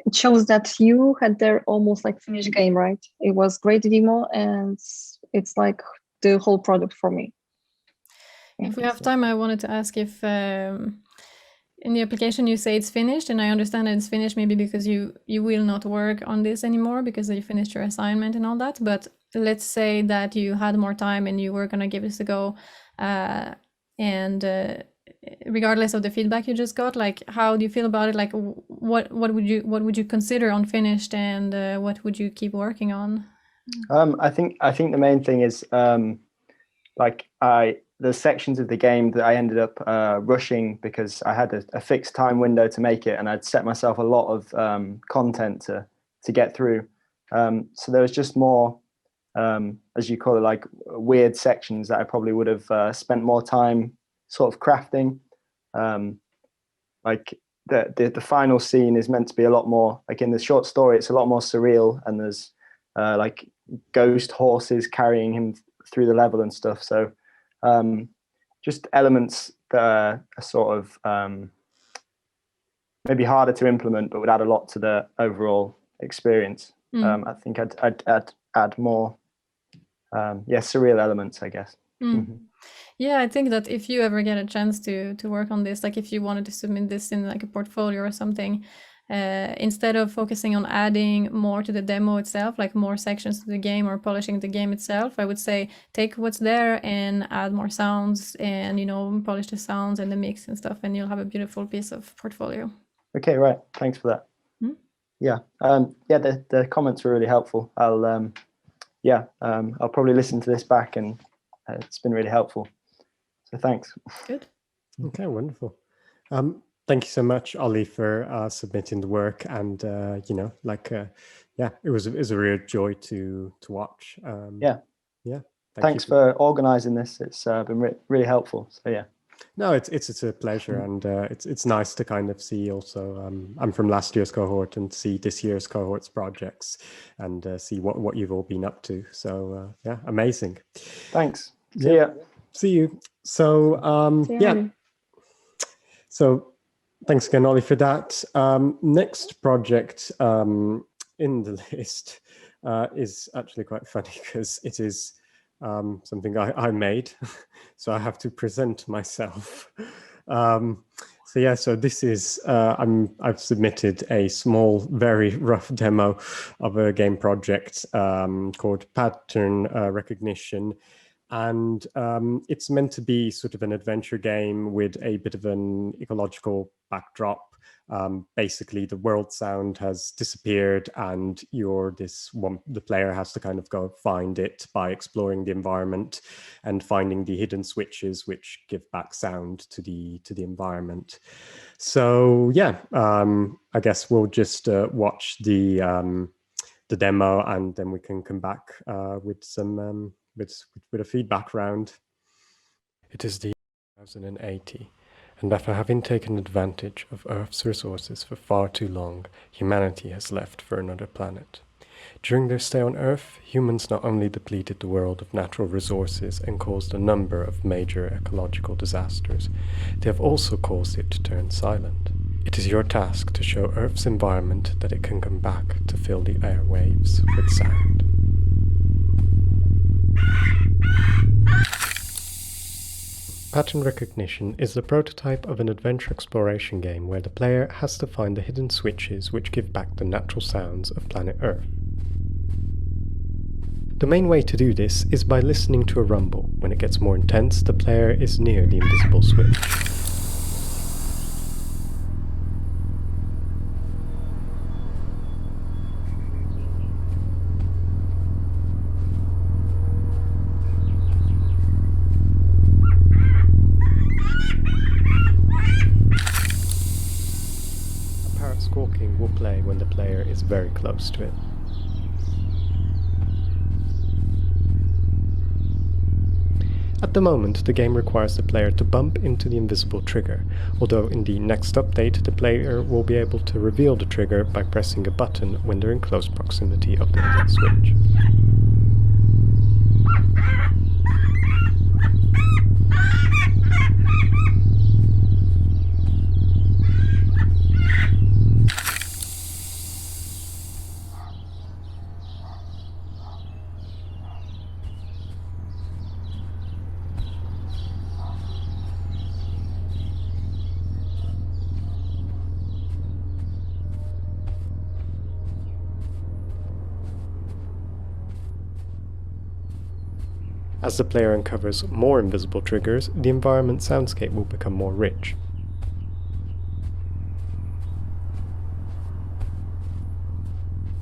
it shows that you had their almost like finished game, right? It was great demo, and it's like the whole product for me. If we have time, I wanted to ask if in the application you say it's finished, and I understand that it's finished maybe because you will not work on this anymore because you finished your assignment and all that. But let's say that you had more time and you were gonna give this a go, and regardless of the feedback you just got, like how do you feel about it? Like what would you consider unfinished, and what would you keep working on? I think the main thing is the sections of the game that I ended up rushing because I had a fixed time window to make it, and I'd set myself a lot of content to get through. So there was just more as you call it, like weird sections that I probably would have spent more time sort of crafting. Like the final scene is meant to be a lot more, like in the short story, it's a lot more surreal, and there's like ghost horses carrying him through the level and stuff. So just elements that are sort of maybe harder to implement, but would add a lot to the overall experience. I think I'd add more surreal elements, I guess. Yeah, I think that if you ever get a chance to work on this, like if you wanted to submit this in like a portfolio or something, instead of focusing on adding more to the demo itself, like more sections to the game or polishing the game itself, I would say take what's there and add more sounds and, you know, polish the sounds and the mix and stuff, and you'll have a beautiful piece of portfolio. Okay, right. Thanks for that. The comments were really helpful. I'll probably listen to this back, and it's been really helpful. So thanks. Good. Okay, wonderful. Thank you so much, Ollie, for submitting the work, and it was a real joy to watch. Thanks for organising this. It's been really helpful. So yeah. No, it's a pleasure, and it's nice to kind of see also. I'm from last year's cohort, and see this year's cohort's projects, and see what you've all been up to. So amazing. Thanks. See ya. See you. So So thanks again, Ollie, for that. Next project in the list is actually quite funny because it is something I made, so I have to present myself. So this is I've submitted a small, very rough demo of a game project called Pattern Recognition. And it's meant to be sort of an adventure game with a bit of an ecological backdrop. Basically, the world sound has disappeared, and the player has to kind of go find it by exploring the environment and finding the hidden switches which give back sound to the environment. So I guess we'll just watch the demo, and then we can come back with some. With a feedback round. It is the year 2080, and after having taken advantage of Earth's resources for far too long, humanity has left for another planet. During their stay on Earth, humans not only depleted the world of natural resources and caused a number of major ecological disasters, they have also caused it to turn silent. It is your task to show Earth's environment that it can come back to fill the airwaves with sound. Pattern Recognition is the prototype of an adventure exploration game where the player has to find the hidden switches which give back the natural sounds of planet Earth. The main way to do this is by listening to a rumble. When it gets more intense, the player is near the invisible switch. Squawking will play when the player is very close to it. At the moment, the game requires the player to bump into the invisible trigger, although in the next update the player will be able to reveal the trigger by pressing a button when they're in close proximity of the hidden switch. As the player uncovers more invisible triggers, the environment soundscape will become more rich.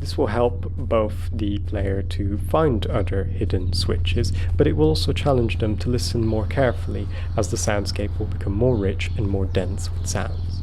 This will help both the player to find other hidden switches, but it will also challenge them to listen more carefully as the soundscape will become more rich and more dense with sounds.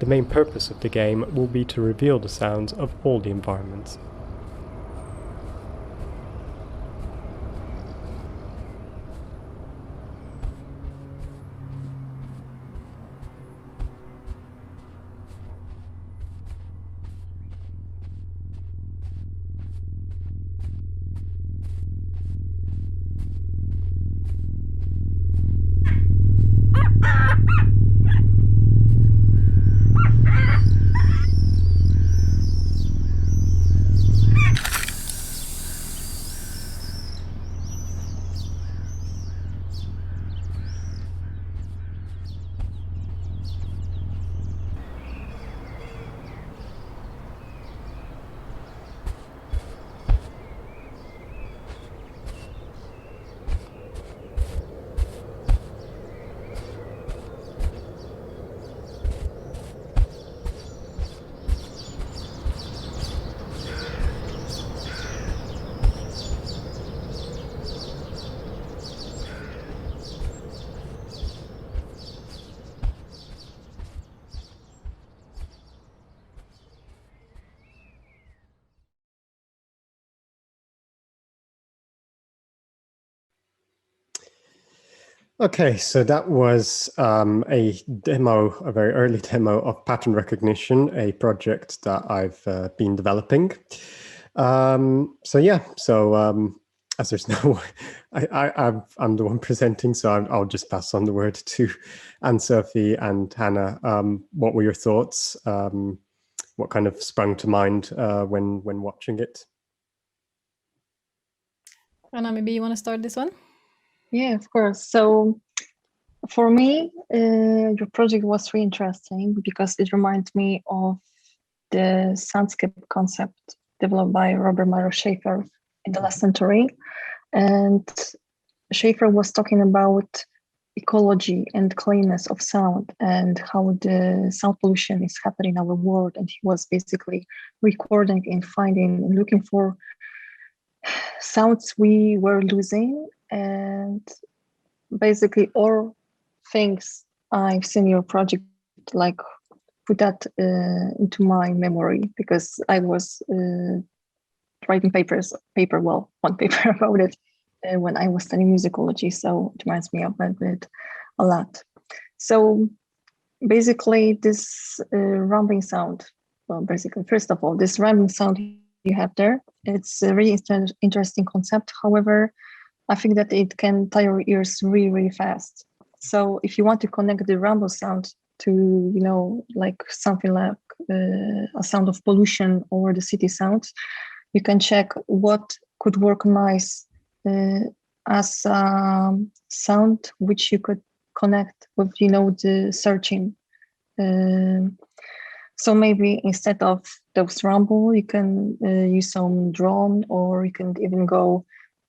the main purpose of the game will be to reveal the sounds of all the environments. Okay, so that was a demo, a very early demo of pattern recognition, a project that I've been developing. As there's no, I'm the one presenting, so I'll just pass on the word to Anne-Sophie and Hanna. What were your thoughts? What kind of sprung to mind when watching it? Hanna, maybe you want to start this one? Yeah, of course. So for me, your project was really interesting because it reminds me of the soundscape concept developed by Robert Miro Schaefer in the last century. And Schaefer was talking about ecology and cleanness of sound and how the sound pollution is happening in our world. And he was basically recording and finding and looking for sounds we were losing, and basically all things I've seen your project like put that into my memory because I was writing one paper about it when I was studying musicology, so it reminds me about it a lot. So basically this rumbling sound, well, basically first of all, this rumbling sound you have there, it's a really interesting concept. However, I think that it can tire your ears really, really fast. So if you want to connect the rumble sound to, like something like a sound of pollution or the city sounds, you can check what could work nice as a sound which you could connect with, the searching. So maybe instead of those rumble, you can use some drone, or you can even go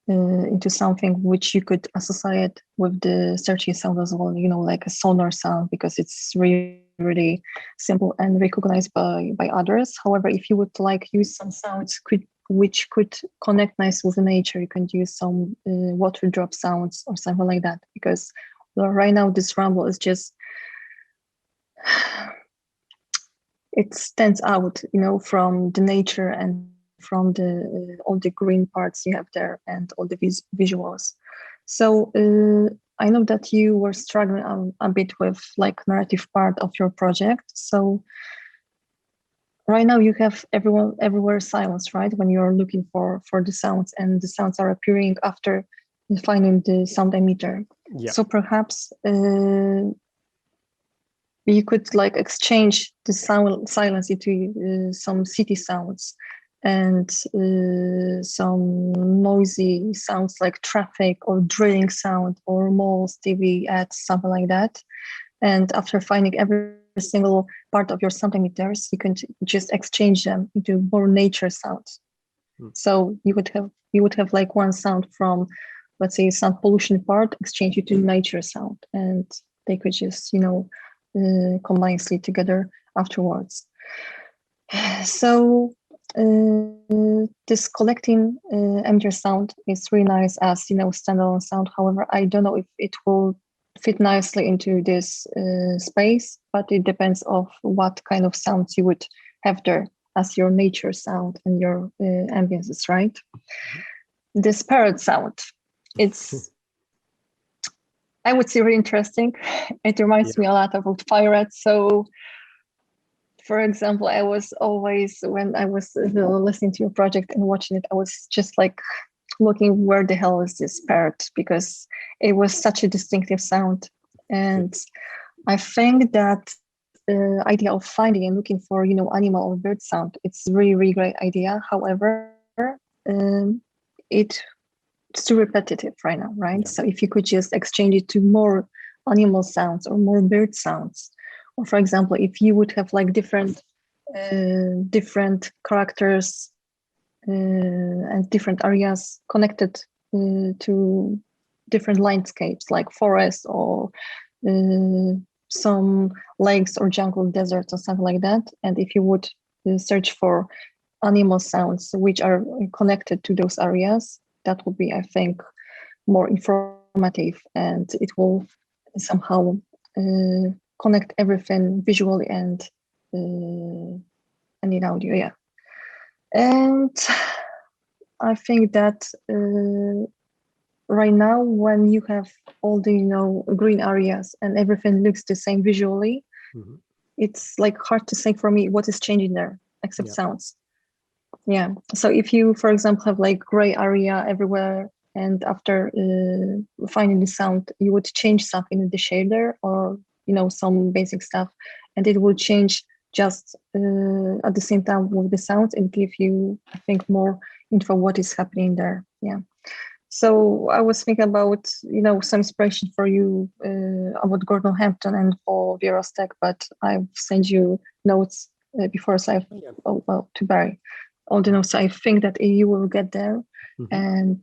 into something which you could associate with the searching sound as well, like a sonar sound, because it's really, really simple and recognized by others. However, if you would like use some sounds which could connect nice with nature, you can use some water drop sounds or something like that, because right now this rumble is just it stands out, from the nature and from the all the green parts you have there and all the visuals. So I know that you were struggling a bit with like narrative part of your project. So right now you have everywhere silence, right? When you're looking for the sounds, and the sounds are appearing after finding the sound emitter. Yeah. So perhaps you could like exchange the silence into some city sounds and some noisy sounds like traffic or drilling sound or malls, TV ads, something like that. And after finding every single part of your sound emitters, you can just exchange them into more nature sounds. So you would have like one sound from, let's say, sound pollution part, exchange it to nature sound, and they could just combine nicely together afterwards. So this collecting emitter sound is really nice as standalone sound. However, I don't know if it will fit nicely into this space, but it depends of what kind of sounds you would have there as your nature sound and your ambiences, right? This Parrot Sound, it's, I would say, really interesting. It reminds me a lot about pirates. So, for example, I was always, when I was listening to your project and watching it, I was just like looking, where the hell is this parrot? Because it was such a distinctive sound. And I think that the idea of finding and looking for, animal or bird sound, it's a really, really great idea. However, it's too repetitive right now, right? So if you could just exchange it to more animal sounds or more bird sounds, or for example, if you would have like different characters and different areas connected to different landscapes, like forests or some lakes or jungle deserts or something like that. And if you would search for animal sounds which are connected to those areas, that would be, I think, more informative, and it will somehow connect everything visually and in audio. Yeah. And I think that right now, when you have all the green areas and everything looks the same visually, it's like hard to say for me what is changing there except sounds. Yeah. So if you, for example, have like gray area everywhere, and after finding the sound, you would change something in the shader or some basic stuff, and it will change just at the same time with the sounds and give you, I think, more info what is happening there. Yeah. So I was thinking about some inspiration for you about Gordon Hampton and for Vera's Tech, but I've sent you notes before, so to Barry. All the notes, I think that you will get there. And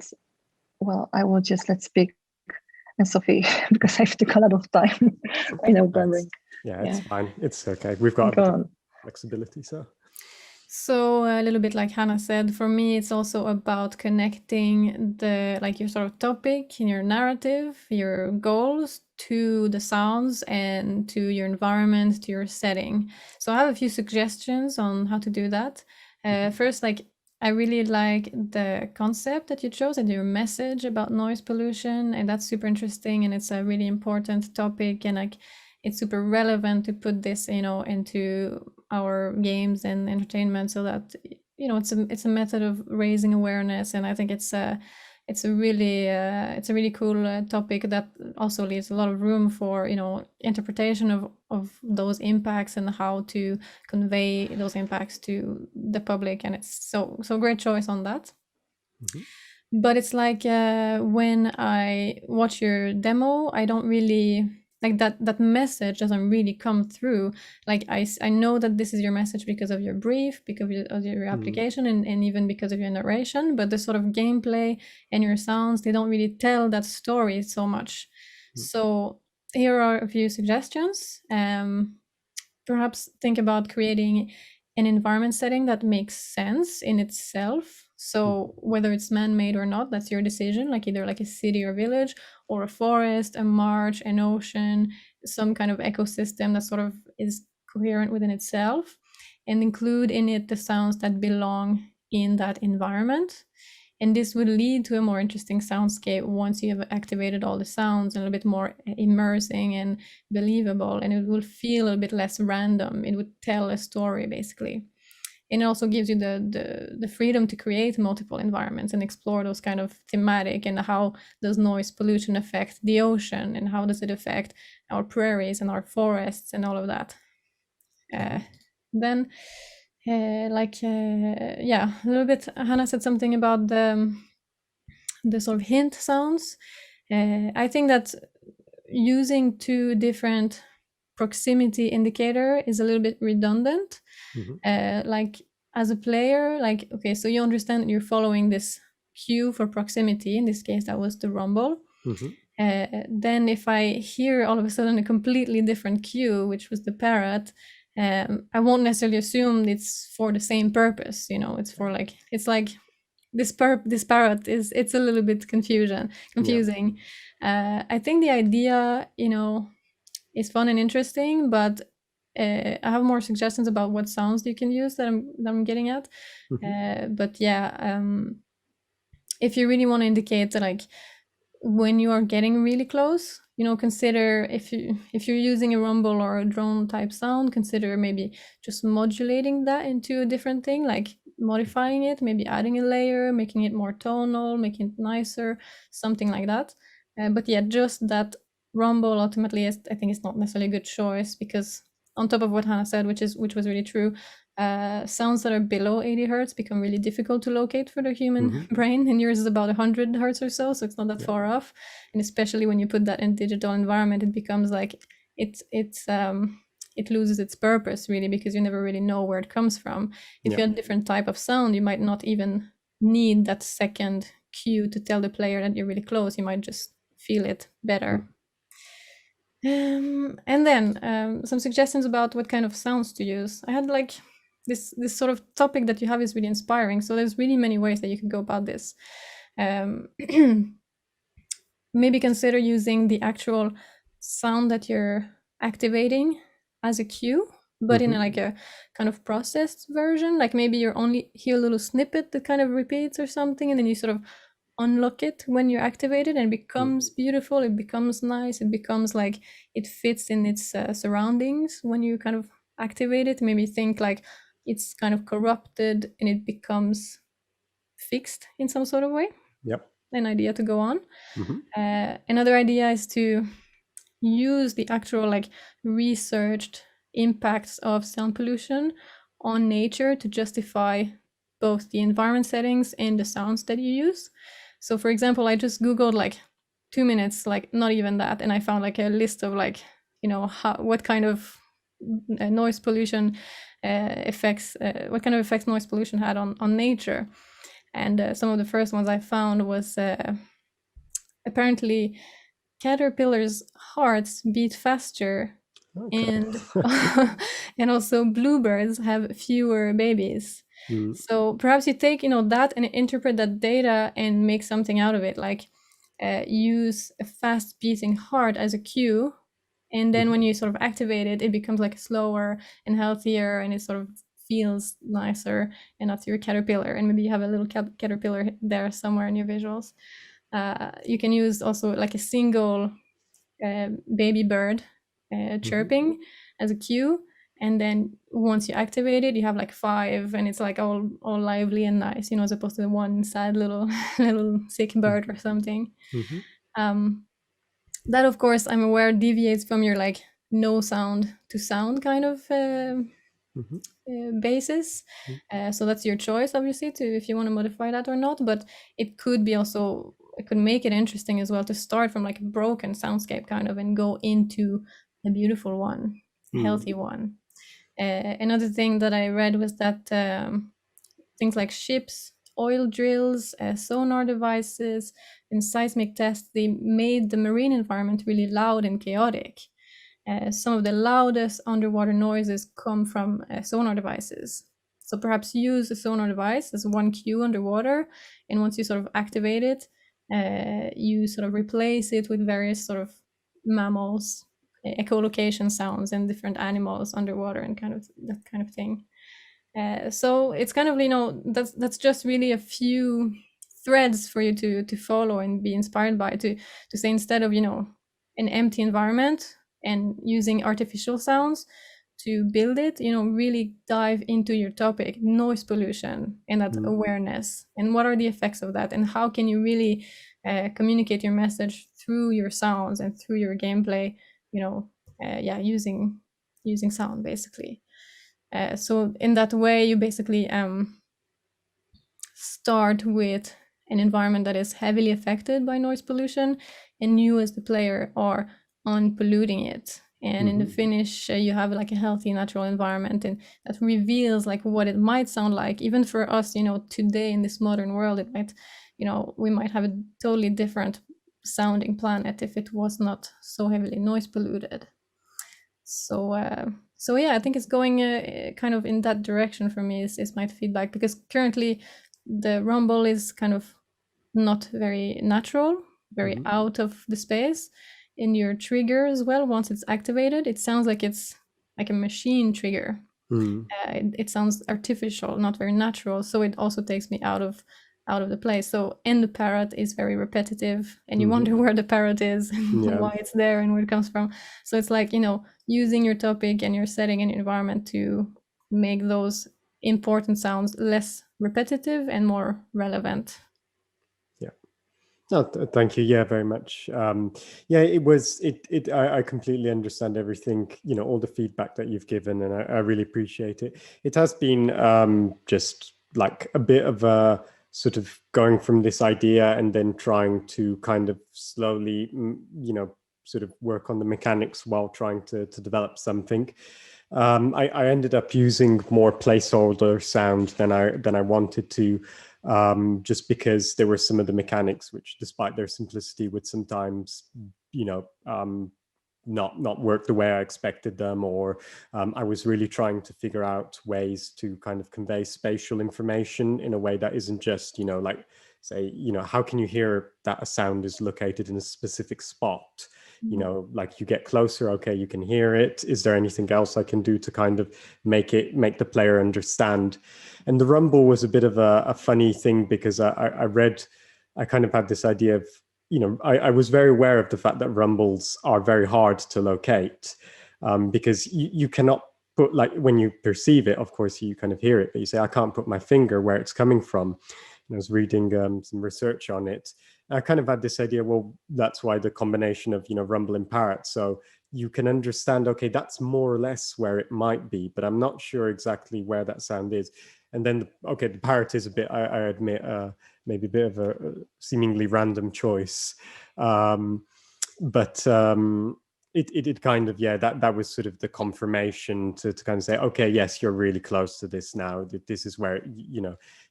well, I will just let speak Anne-Sophie because I have to a lot of time. I know, Barry. Yeah, it's fine. It's okay. We've got a bit of flexibility, so. So a little bit like Hanna said, for me, it's also about connecting your sort of topic in your narrative, your goals to the sounds and to your environment, to your setting. So I have a few suggestions on how to do that. First, I really like the concept that you chose and your message about noise pollution, and that's super interesting, and it's a really important topic, and it's super relevant to put this, into our games and entertainment, so that it's a method of raising awareness, and I think it's a really cool topic that also leaves a lot of room for interpretation of those impacts and how to convey those impacts to the public, and it's so great choice on that. But it's when I watch your demo, I don't really that message doesn't really come through. I know that this is your message because of your brief, because of your application, and even because of your narration, but the sort of gameplay and your sounds, they don't really tell that story so much. So here are a few suggestions. Perhaps think about creating an environment setting that makes sense in itself. So whether it's man-made or not, that's your decision, either a city or village, or a forest, a marsh, an ocean, some kind of ecosystem that sort of is coherent within itself, and include in it the sounds that belong in that environment. And this will lead to a more interesting soundscape once you have activated all the sounds, and a little bit more immersing and believable, and it will feel a bit less random. It would tell a story, basically. And it also gives you the freedom to create multiple environments and explore those kind of thematic, and how does noise pollution affect the ocean, and how does it affect our prairies and our forests and all of that. Then a little bit, Hanna said something about the sort of hint sounds. I think that using two different proximity indicator is a little bit redundant. As a player, okay, so you understand you're following this cue for proximity. In this case, that was the rumble. Then if I hear all of a sudden a completely different cue, which was the parrot, I won't necessarily assume it's for the same purpose. It's for it's like this parrot it's a little bit confusing. I think the idea, is fun and interesting, but I have more suggestions about what sounds you can use that I'm getting at. But yeah, if you really want to indicate that, like, when you are getting really close, consider if you're using a rumble or a drone type sound, consider maybe just modulating that into a different thing, like modifying it, maybe adding a layer, making it more tonal, making it nicer, something like that. But yeah, just that rumble ultimately I think is not necessarily a good choice, because on top of what Hanna said, which was really true, sounds that are below 80 hertz become really difficult to locate for the human brain, and yours is about 100 hertz or so it's not that far off. And especially when you put that in digital environment, it becomes like it loses its purpose, really, because you never really know where it comes from. If you had a different type of sound, you might not even need that second cue to tell the player that you're really close. You might just feel it better. And then some suggestions about what kind of sounds to use. I had like this sort of topic that you have is really inspiring. So there's really many ways that you can go about this. Maybe consider using the actual sound that you're activating as a cue, but in like a kind of processed version. Like maybe you only hear a little snippet that kind of repeats or something, and then you sort of unlock it when you're activated, and it becomes beautiful, it becomes nice, it becomes like it fits in its surroundings when you kind of activate it. Maybe think like it's kind of corrupted and it becomes fixed in some sort of way. An idea to go on. Another idea is to use the actual like researched impacts of sound pollution on nature to justify both the environment settings and the sounds that you use. So for example, I just Googled like 2 minutes, like not even that, and I found like a list of like, what kind of noise pollution effects, what kind of effects noise pollution had on nature. And some of the first ones I found was apparently caterpillars' hearts beat faster, and and also bluebirds have fewer babies. So perhaps you take that and interpret that data and make something out of it, like use a fast beating heart as a cue, and then when you sort of activate it, it becomes like slower and healthier, and it sort of feels nicer, and that's your caterpillar. And maybe you have a little caterpillar there somewhere in your visuals. You can use also like a single baby bird chirping as a cue, and then once you activate it, you have like 5, and it's like all lively and nice, as opposed to one sad little sick bird or something. That, of course, I'm aware deviates from your like no sound to sound kind of basis. So that's your choice, obviously, to if you want to modify that or not. But it could be also, it could make it interesting as well to start from like a broken soundscape kind of and go into a beautiful one, a healthy one. Another thing that I read was that things like ships, oil drills, sonar devices, and seismic tests, they made the marine environment really loud and chaotic. Some of the loudest underwater noises come from sonar devices. So perhaps use a sonar device as one cue underwater, and once you sort of activate it, you sort of replace it with various sort of mammals, echolocation sounds, and different animals underwater, and kind of that kind of thing. So it's kind of, that's just really a few threads for you to follow and be inspired by, to say, instead of an empty environment and using artificial sounds to build it, really dive into your topic, noise pollution, and that awareness, and what are the effects of that, and how can you really communicate your message through your sounds and through your gameplay, using sound, basically. So in that way, you basically start with an environment that is heavily affected by noise pollution, and you as the player are unpolluting it. And in the finish, you have like a healthy natural environment, and that reveals like what it might sound like. Even for us, today in this modern world, it might, we might have a totally different sounding planet if it was not so heavily noise polluted. So yeah, I think it's going kind of in that direction for me, is my feedback, because currently the rumble is kind of not very natural, very out of the space. In your trigger as well, once it's activated, it sounds like it's like a machine trigger. It sounds artificial, not very natural. So it also takes me out of the place. So, and the parrot is very repetitive, and you wonder where the parrot is, and why it's there, and where it comes from. So it's like, using your topic and your setting and environment to make those important sounds less repetitive and more relevant. No, thank you. Yeah, very much. Yeah, it was. I completely understand everything. All the feedback that you've given, and I really appreciate it. It has been just like a bit of a sort of going from this idea and then trying to kind of slowly, sort of work on the mechanics while trying to develop something. I ended up using more placeholder sound than I wanted to. Just because there were some of the mechanics which, despite their simplicity, would sometimes, not work the way I expected them, or I was really trying to figure out ways to kind of convey spatial information in a way that isn't just, like, say, how can you hear that a sound is located in a specific spot? Like you get closer, okay, you can hear it. Is there anything else I can do to kind of make the player understand? And the rumble was a bit of a funny thing, because I kind of had this idea of, I was very aware of the fact that rumbles are very hard to locate, because you cannot put, like, when you perceive it, of course, you kind of hear it, but you say, I can't put my finger where it's coming from. And I was reading some research on it. I kind of had this idea, well, that's why the combination of, rumble and parrot. So you can understand, okay, that's more or less where it might be, but I'm not sure exactly where that sound is. And then, the parrot is a bit, I admit, maybe a bit of a seemingly random choice. But it kind of, that was sort of the confirmation to kind of say, okay, yes, you're really close to this now. This is where,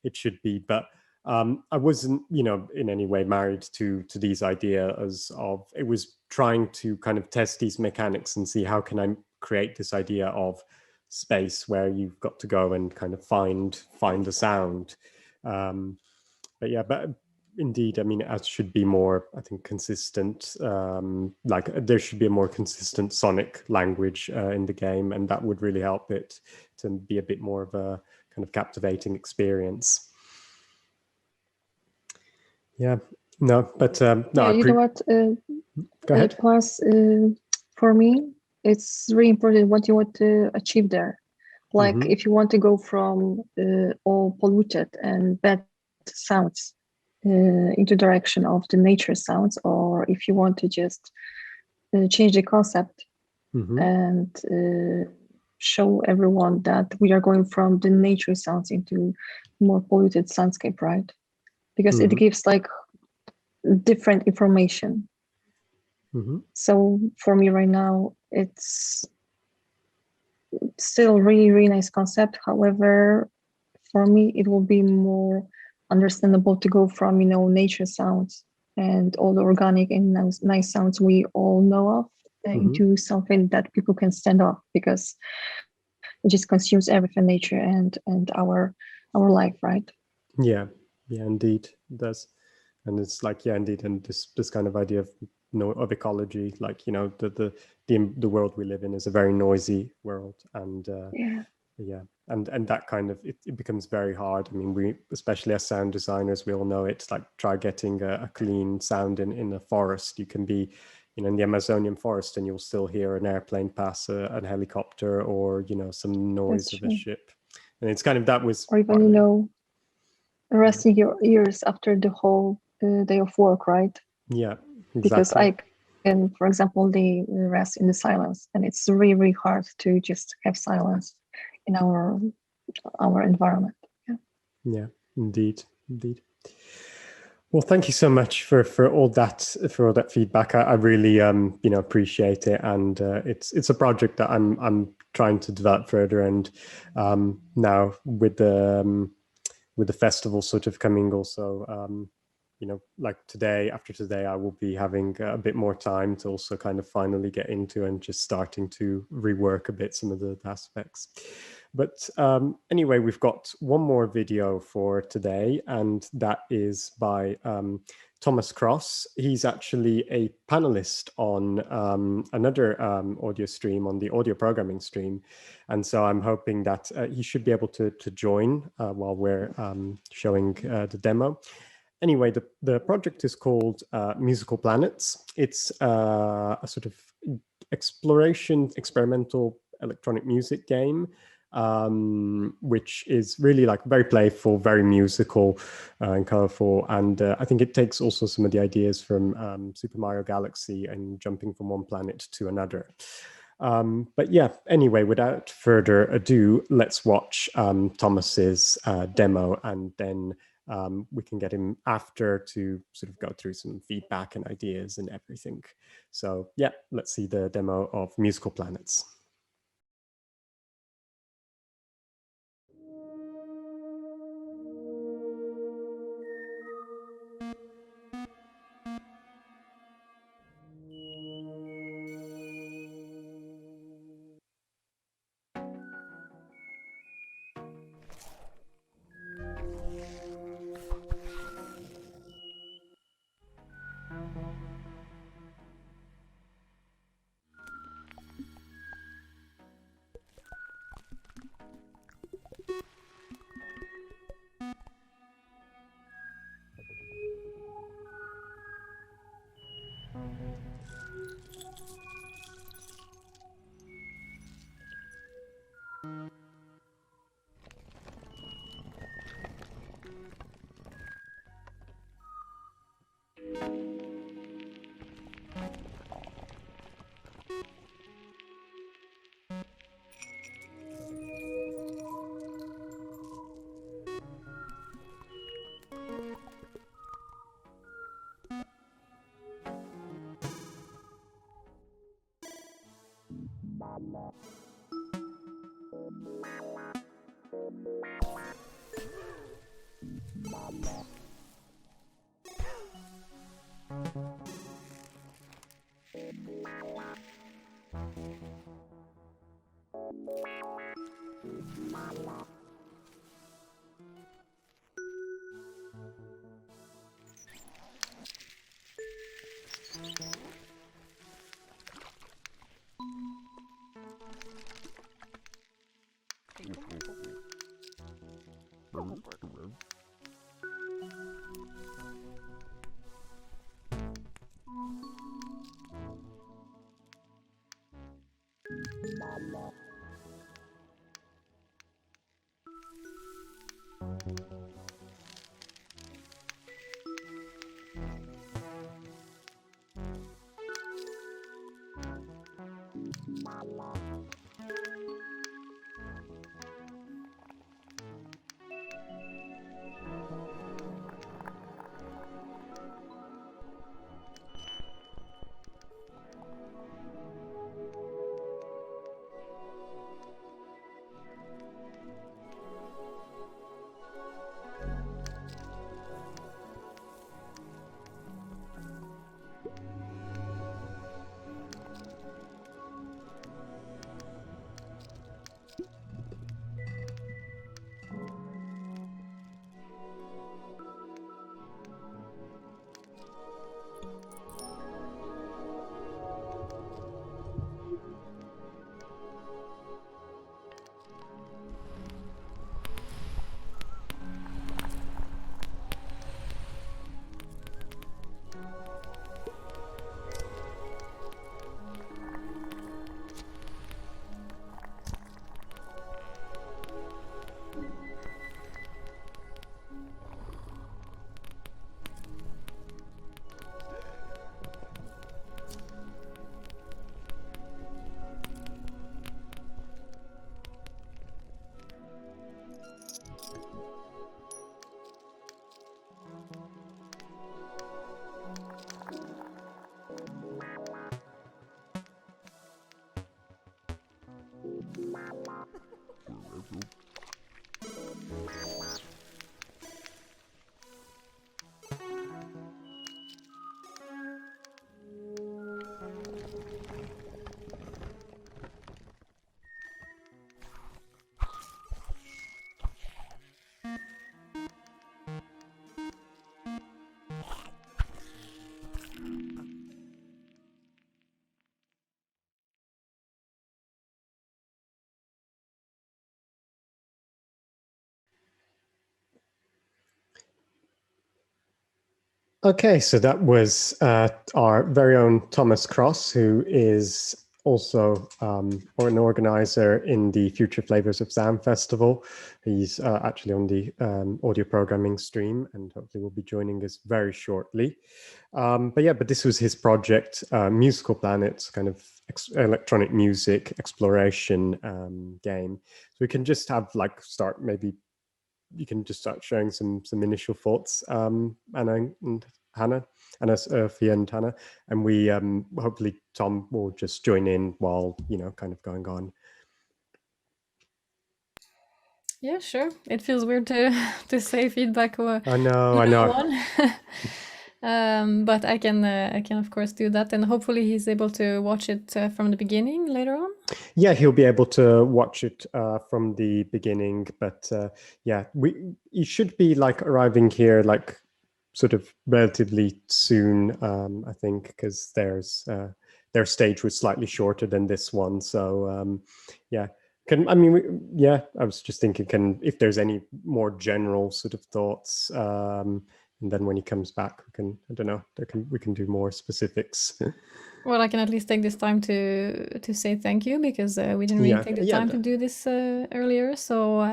it should be. But I wasn't, in any way married to these ideas of, it was trying to kind of test these mechanics and see how can I create this idea of space where you've got to go and kind of find the sound. But indeed, I mean, it should be more, I think, consistent. Like there should be a more consistent sonic language in the game, and that would really help it to be a bit more of a kind of captivating experience. Yeah, no, but no. Yeah, you know what? Go ahead. Plus, for me, it's really important what you want to achieve there. Like if you want to go from all polluted and bad sounds into direction of the nature sounds, or if you want to just change the concept and show everyone that we are going from the nature sounds into more polluted soundscape, right? Because it gives like different information. So for me right now, it's still really, really nice concept. However, for me, it will be more understandable to go from, nature sounds and all the organic and nice sounds we all know of into something that people can stand off, because it just consumes everything, nature and our life, right? Yeah, indeed, it does. And it's like, indeed, and this kind of idea of of ecology, like, the world we live in is a very noisy world, and and that kind of it becomes very hard. I mean, we, especially as sound designers, we all know it's like, try getting a clean sound in a forest. You can be, in the Amazonian forest, and you'll still hear an airplane pass, a helicopter, or some noise of a ship. And it's kind of, that was, or even resting your ears after the whole day of work, right? Yeah, exactly. Because I can, for example, they rest in the silence, and it's really, really hard to just have silence in our environment. Yeah, indeed. Well, thank you so much for all that feedback. I really appreciate it, and it's a project that I'm trying to develop further. And now with the festival sort of coming also, like after today, I will be having a bit more time to also kind of finally get into and just starting to rework a bit some of the aspects. But anyway, we've got one more video for today, and that is by Thomas Cross. He's actually a panelist on another audio stream, on the audio programming stream. And so I'm hoping that he should be able to join while we're showing the demo. Anyway, the project is called Musical Planets. It's a sort of experimental electronic music game, which is really like very playful, very musical and colorful. And I think it takes also some of the ideas from Super Mario Galaxy and jumping from one planet to another. But yeah, anyway, without further ado, let's watch Thomas's demo, and then we can get him after to sort of go through some feedback and ideas and everything. So yeah, let's see the demo of Musical Planets. Okay, so that was our very own Thomas Cross, who is also an organizer in the Future Flavours of Sound Festival. He's actually on the audio programming stream and hopefully will be joining us very shortly. But this was his project, Musical Planets, kind of electronic music exploration game. So we can just have start maybe. You can just start sharing some initial thoughts, Anna and Hannah, Anna-Sophie and Hannah, and we hopefully Tom will just join in while kind of going on. Yeah, sure. It feels weird to say feedback. I know. But I can of course do that, and hopefully he's able to watch it from the beginning later on. Yeah, he'll be able to watch it from the beginning, but he should be arriving here sort of relatively soon, I think, because their stage was slightly shorter than this one. So I was just thinking, if there's any more general sort of thoughts, and then when he comes back, we can do more specifics. Well, I can at least take this time to say thank you, because we didn't really take the time to do this earlier. So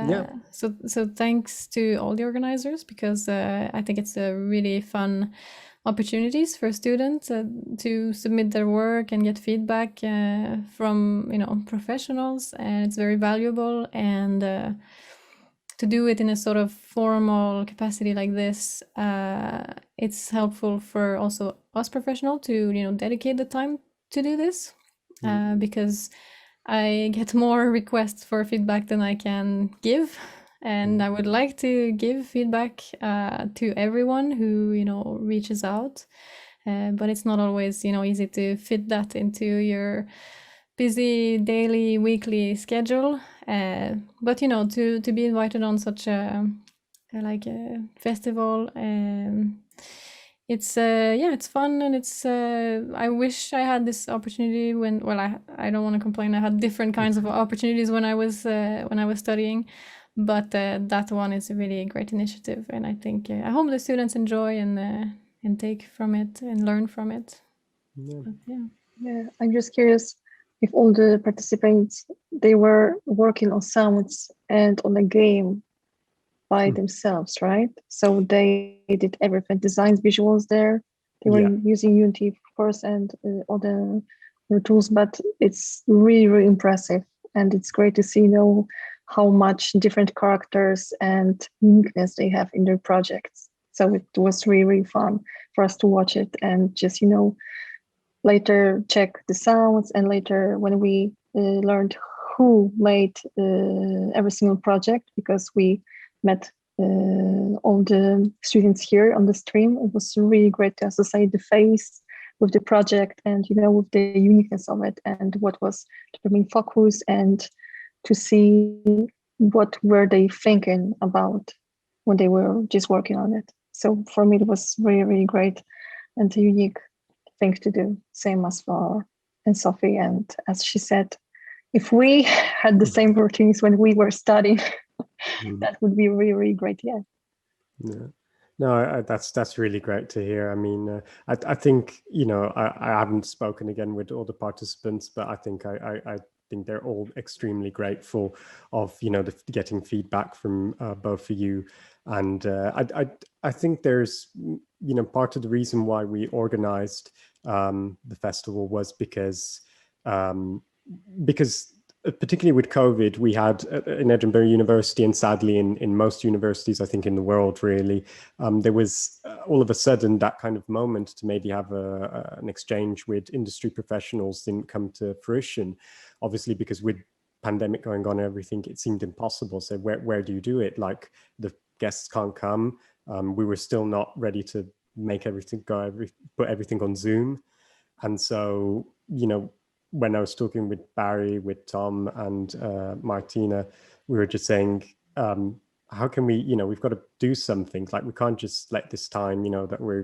so thanks to all the organizers, because I think it's a really fun opportunities for students to submit their work and get feedback from professionals, and it's very valuable. And to do it in a sort of formal capacity like this, it's helpful for also us professional to dedicate the time to do this, because I get more requests for feedback than I can give, and I would like to give feedback to everyone who reaches out, but it's not always easy to fit that into your busy daily, weekly schedule. But to be invited on such a festival, it's fun, and it's I wish I had this opportunity when I don't want to complain. I had different kinds of opportunities when I was studying, but that one is a really great initiative, and I think I hope the students enjoy and take from it and learn from it. Yeah, I'm just curious if all the participants, they were working on sounds and on a game by themselves, right? So they did everything, designs, visuals there. They were using Unity, of course, and other tools, but it's really, really impressive. And it's great to see, how much different characters and uniqueness they have in their projects. So it was really, really fun for us to watch it and just, later check the sounds, and later when we learned who made every single project, because we met all the students here on the stream. It was really great to associate the face with the project and with the uniqueness of it, and what was the main focus, and to see what were they thinking about when they were just working on it. So for me, it was really, really great and a unique thing to do, same as for Anne-Sophie. And as she said, if we had the same routines when we were studying, that would be really, really great. No, that's really great to hear. I mean, I think I haven't spoken again with all the participants, but I think I think they're all extremely grateful of getting feedback from both of you. And I think there's part of the reason why we organized the festival was because particularly with COVID, we had in Edinburgh University, and sadly in most universities, I think in the world really, there was all of a sudden that kind of moment to maybe have an exchange with industry professionals didn't come to fruition, obviously because with pandemic going on and everything, it seemed impossible. So where do you do it? Like the guests can't come. We were still not ready to make everything put everything on Zoom. And so, when I was talking with Barry, with Tom and Martina, we were just saying, how can we, we've got to do something. Like we can't just let this time, that we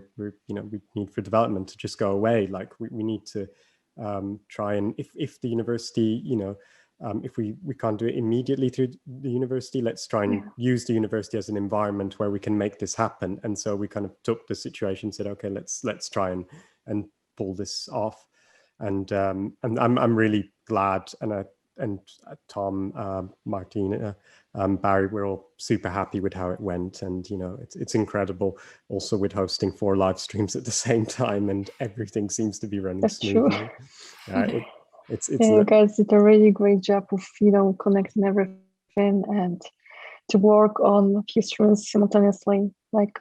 need for development to just go away. Like we need to try and if the university, if we can't do it immediately through the university, let's try and use the university as an environment where we can make this happen. And so we kind of took the situation, said, okay, let's try and pull this off. And I'm really glad, and Tom, Martina, Barry, we're all super happy with how it went. And it's incredible also with hosting 4 live streams at the same time, and everything seems to be running That's smoothly. true. It's you guys did a really great job of connecting everything and to work on a few streams simultaneously. Like,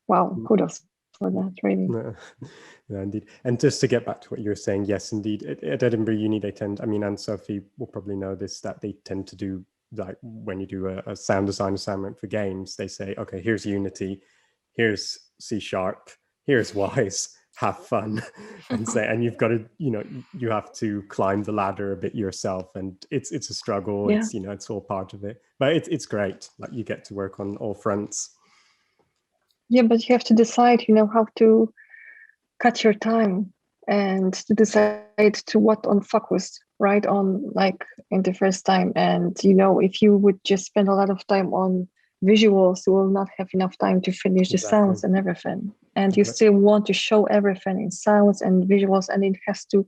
wow, kudos for that, really. Yeah, indeed. And just to get back to what you were saying, yes, indeed, at Edinburgh Uni, they tend, Anne-Sophie will probably know this, that they tend to do, like when you do a sound design assignment for games, they say, okay, here's Unity, here's C#, here's Wise, have fun. And you've got to, you have to climb the ladder a bit yourself, and it's a struggle. Yeah. It's all part of it, but it's great. Like, you get to work on all fronts. Yeah, but you have to decide, how to cut your time and to decide to what on focus, right? On, like, in the first time. And, if you would just spend a lot of time on visuals, you will not have enough time to finish the sounds and everything. And you still want to show everything in sounds and visuals, and it has to,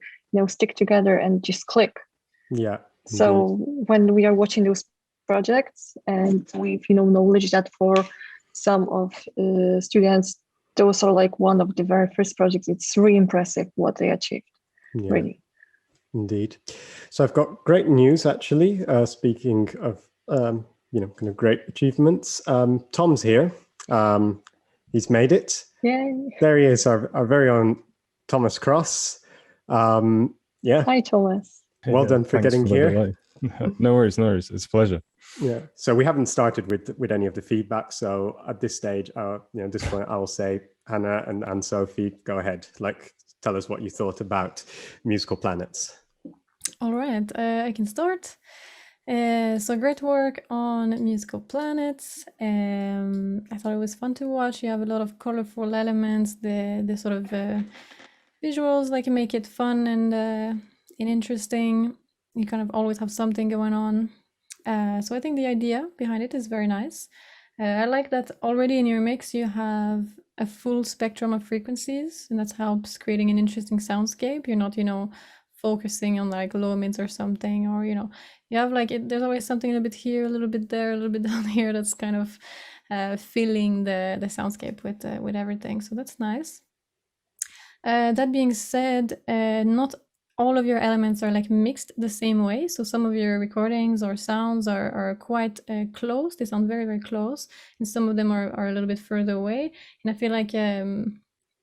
stick together and just click. Yeah. So when we are watching those projects, and we've, knowledge that for some of students, those are like one of the very first projects. It's really impressive what they achieved. Yeah, really. Indeed. So I've got great news, actually. Speaking of, kind of great achievements, Tom's here. He's made it. Yay. There he is, our very own Thomas Cross. Yeah. Hi, Thomas. Well done for getting here. No worries. It's a pleasure. Yeah. So we haven't started with any of the feedback. So at this stage, at this point, I will say, Hanna and Anne-Sophie, go ahead. Like, tell us what you thought about Musical Planets. All right, I can start. So great work on Musical Planets. I thought it was fun to watch. You have a lot of colorful elements. The sort of visuals, like, make it fun and interesting. You kind of always have something going on. So I think the idea behind it is very nice. I like that already in your mix you have a full spectrum of frequencies, and that helps creating an interesting soundscape. You're not, focusing on like low mids or something, or you have like there's always something a little bit here, a little bit there, a little bit down here, that's kind of filling the soundscape with everything. So that's nice. That being said, not all of your elements are like mixed the same way. So some of your recordings or sounds are quite close. They sound very, very close, and some of them are a little bit further away. And I feel like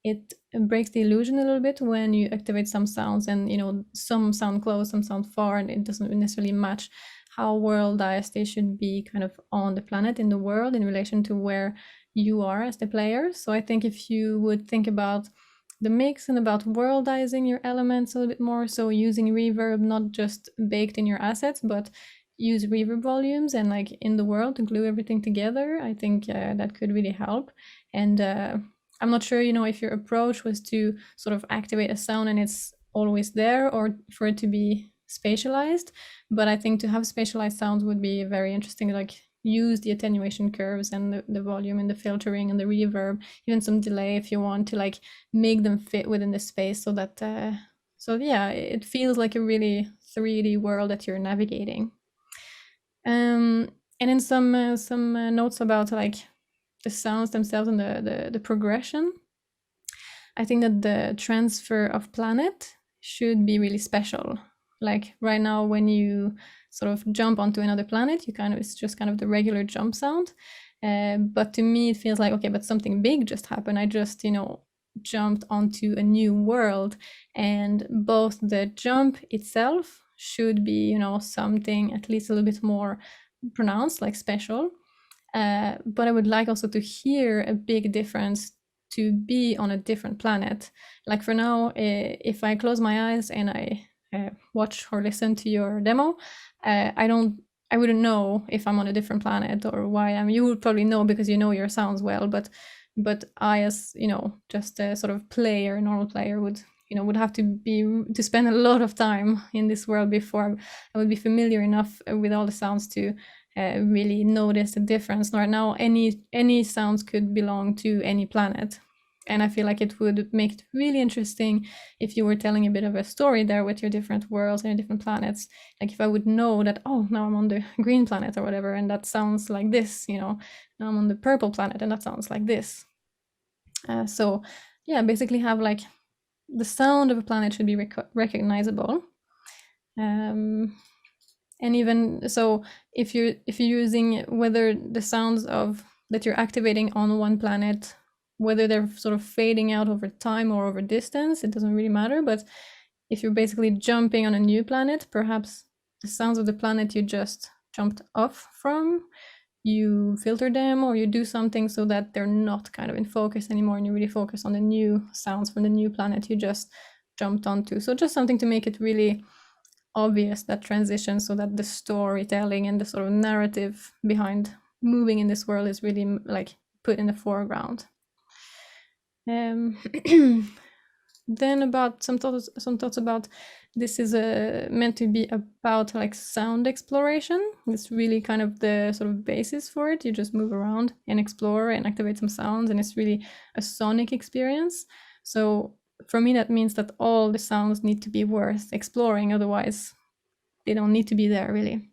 it breaks the illusion a little bit when you activate some sounds, and some sound close, some sound far, and it doesn't necessarily match how worldized they should be kind of on the planet, in the world, in relation to where you are as the player. So I think if you would think about the mix and about worldizing your elements a little bit more, so using reverb not just baked in your assets, but use reverb volumes and like in the world to glue everything together, I think that could really help. And I'm not sure, if your approach was to sort of activate a sound and it's always there, or for it to be spatialized, but I think to have spatialized sounds would be very interesting. Like, use the attenuation curves and the volume and the filtering and the reverb, even some delay if you want to, like, make them fit within the space, so that yeah, it feels like a really 3D world that you're navigating. And then some notes about like the sounds themselves and the progression. I think that the transfer of planet should be really special. Like right now, when you sort of jump onto another planet, it's just kind of the regular jump sound. But to me, it feels like, okay, but something big just happened. I just, jumped onto a new world, and both the jump itself should be, something at least a little bit more pronounced, like special. But I would like also to hear a big difference to be on a different planet. Like for now, if I close my eyes and I watch or listen to your demo, I wouldn't know if I'm on a different planet or why I'm. You would probably know because you know your sounds well, but I, as just a sort of player, normal player, would would have to spend a lot of time in this world before I would be familiar enough with all the sounds to really notice the difference. Right now, any sounds could belong to any planet. And I feel like it would make it really interesting if you were telling a bit of a story there with your different worlds and your different planets. Like if I would know that, oh, now I'm on the green planet or whatever, and that sounds like this, now I'm on the purple planet and that sounds like this. So yeah, basically have like the sound of a planet should be recognizable. And even so, if you're using whether the sounds of that you're activating on one planet, whether they're sort of fading out over time or over distance, it doesn't really matter. But if you're basically jumping on a new planet, perhaps the sounds of the planet you just jumped off from, you filter them or you do something so that they're not kind of in focus anymore and you really focus on the new sounds from the new planet you just jumped onto. So just something to make it really obvious, that transition, so that the storytelling and the sort of narrative behind moving in this world is really like put in the foreground. Then about some thoughts about this is meant to be about like sound exploration. It's really kind of the sort of basis for it. You just move around and explore and activate some sounds, and it's really a sonic experience. So for me, that means that all the sounds need to be worth exploring, otherwise they don't need to be there really.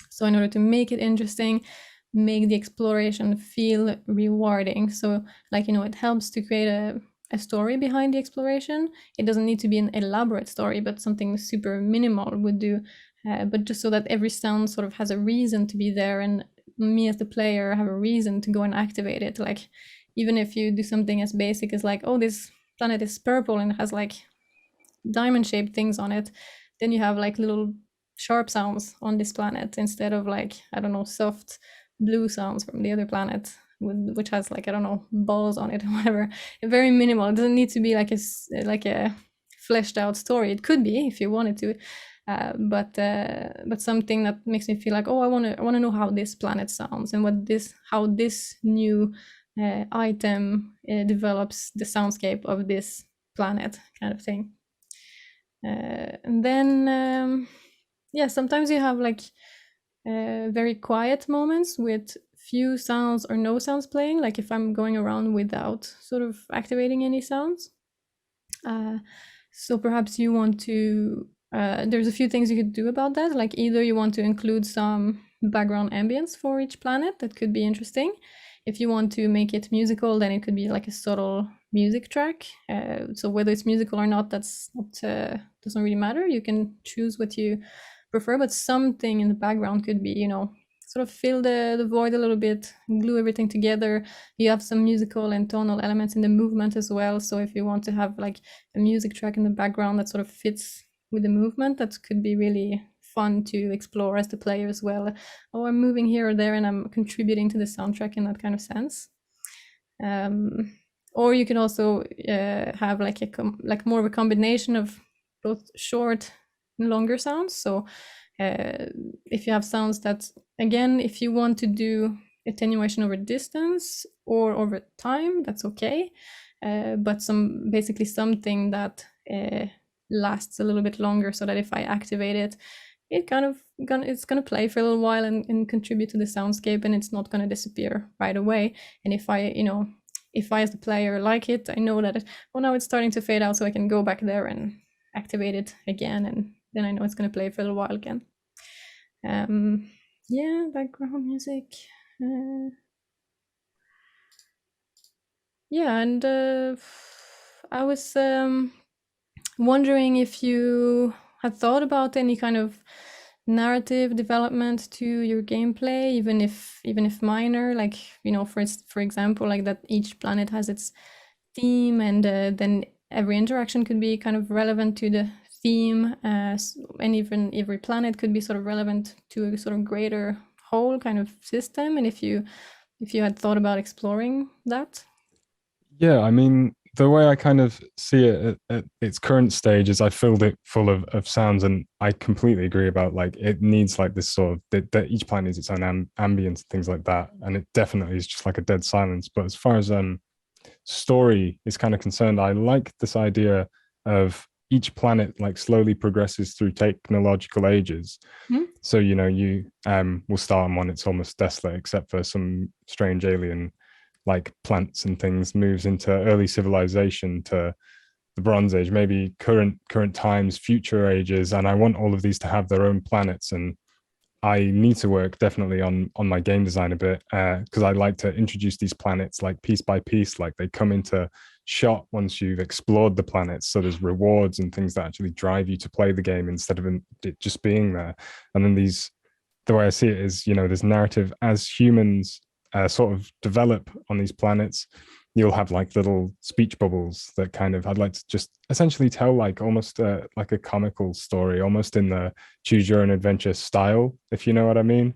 So in order to make it interesting, make the exploration feel rewarding. So like, it helps to create a story behind the exploration. It doesn't need to be an elaborate story, but something super minimal would do. But just so that every sound sort of has a reason to be there, and me as the player have a reason to go and activate it. Like even if you do something as basic as like, oh, this planet is purple and has like diamond-shaped things on it, then you have like little sharp sounds on this planet instead of like, I don't know, soft blue sounds from the other planet, which has like, I don't know, balls on it or whatever. Very minimal. It doesn't need to be like a fleshed out story. It could be if you wanted to, but something that makes me feel like, oh, I want to know how this planet sounds and how this new item develops the soundscape of this planet, kind of thing. And then sometimes you have like very quiet moments with few sounds or no sounds playing, like if I'm going around without sort of activating any sounds. So perhaps you want to, there's a few things you could do about that, like either you want to include some background ambience for each planet, that could be interesting. If you want to make it musical, then it could be like a subtle music track. So whether it's musical or not, doesn't really matter. You can choose what you prefer, but something in the background could be, sort of fill the void a little bit, glue everything together. You have some musical and tonal elements in the movement as well. So if you want to have like a music track in the background that sort of fits with the movement, that could be really fun to explore as the player as well. Oh, I'm moving here or there and I'm contributing to the soundtrack in that kind of sense. Or you can also have like more of a combination of both short and longer sounds. So if you have sounds that, again, if you want to do attenuation over distance or over time, that's okay. But basically something that lasts a little bit longer, so that if I activate it, it's gonna play for a little while and contribute to the soundscape, and it's not gonna disappear right away. And if I as the player like it, I know that now it's starting to fade out, so I can go back there and activate it again, and then I know it's gonna play for a little while again. Background music. And I was wondering if you had thought about any kind of narrative development to your gameplay, even if minor, like, for example, like that each planet has its theme, and then every interaction could be kind of relevant to the theme, and even every planet could be sort of relevant to a sort of greater whole kind of system. And if you had thought about exploring that. Yeah, I mean, the way I kind of see it at its current stage is I filled it full of sounds, and I completely agree about like it needs like this sort of that each planet needs its own ambience and things like that, and it definitely is just like a dead silence. But as far as story is kind of concerned, I like this idea of each planet like slowly progresses through technological ages. So you know, you will start on one, it's almost desolate except for some strange alien like plants and things, moves into early civilization, to the Bronze Age, maybe current times, future ages, and I want all of these to have their own planets. And I need to work definitely on my game design a bit, because I like to introduce these planets like piece by piece, like they come into shot once you've explored the planets. So there's rewards and things that actually drive you to play the game instead of it just being there. And then the way I see it is, you know, there's narrative as humans sort of develop on these planets. You'll have like little speech bubbles that kind of, I'd like to just essentially tell like almost like a comical story, almost in the choose your own adventure style, if you know what I mean.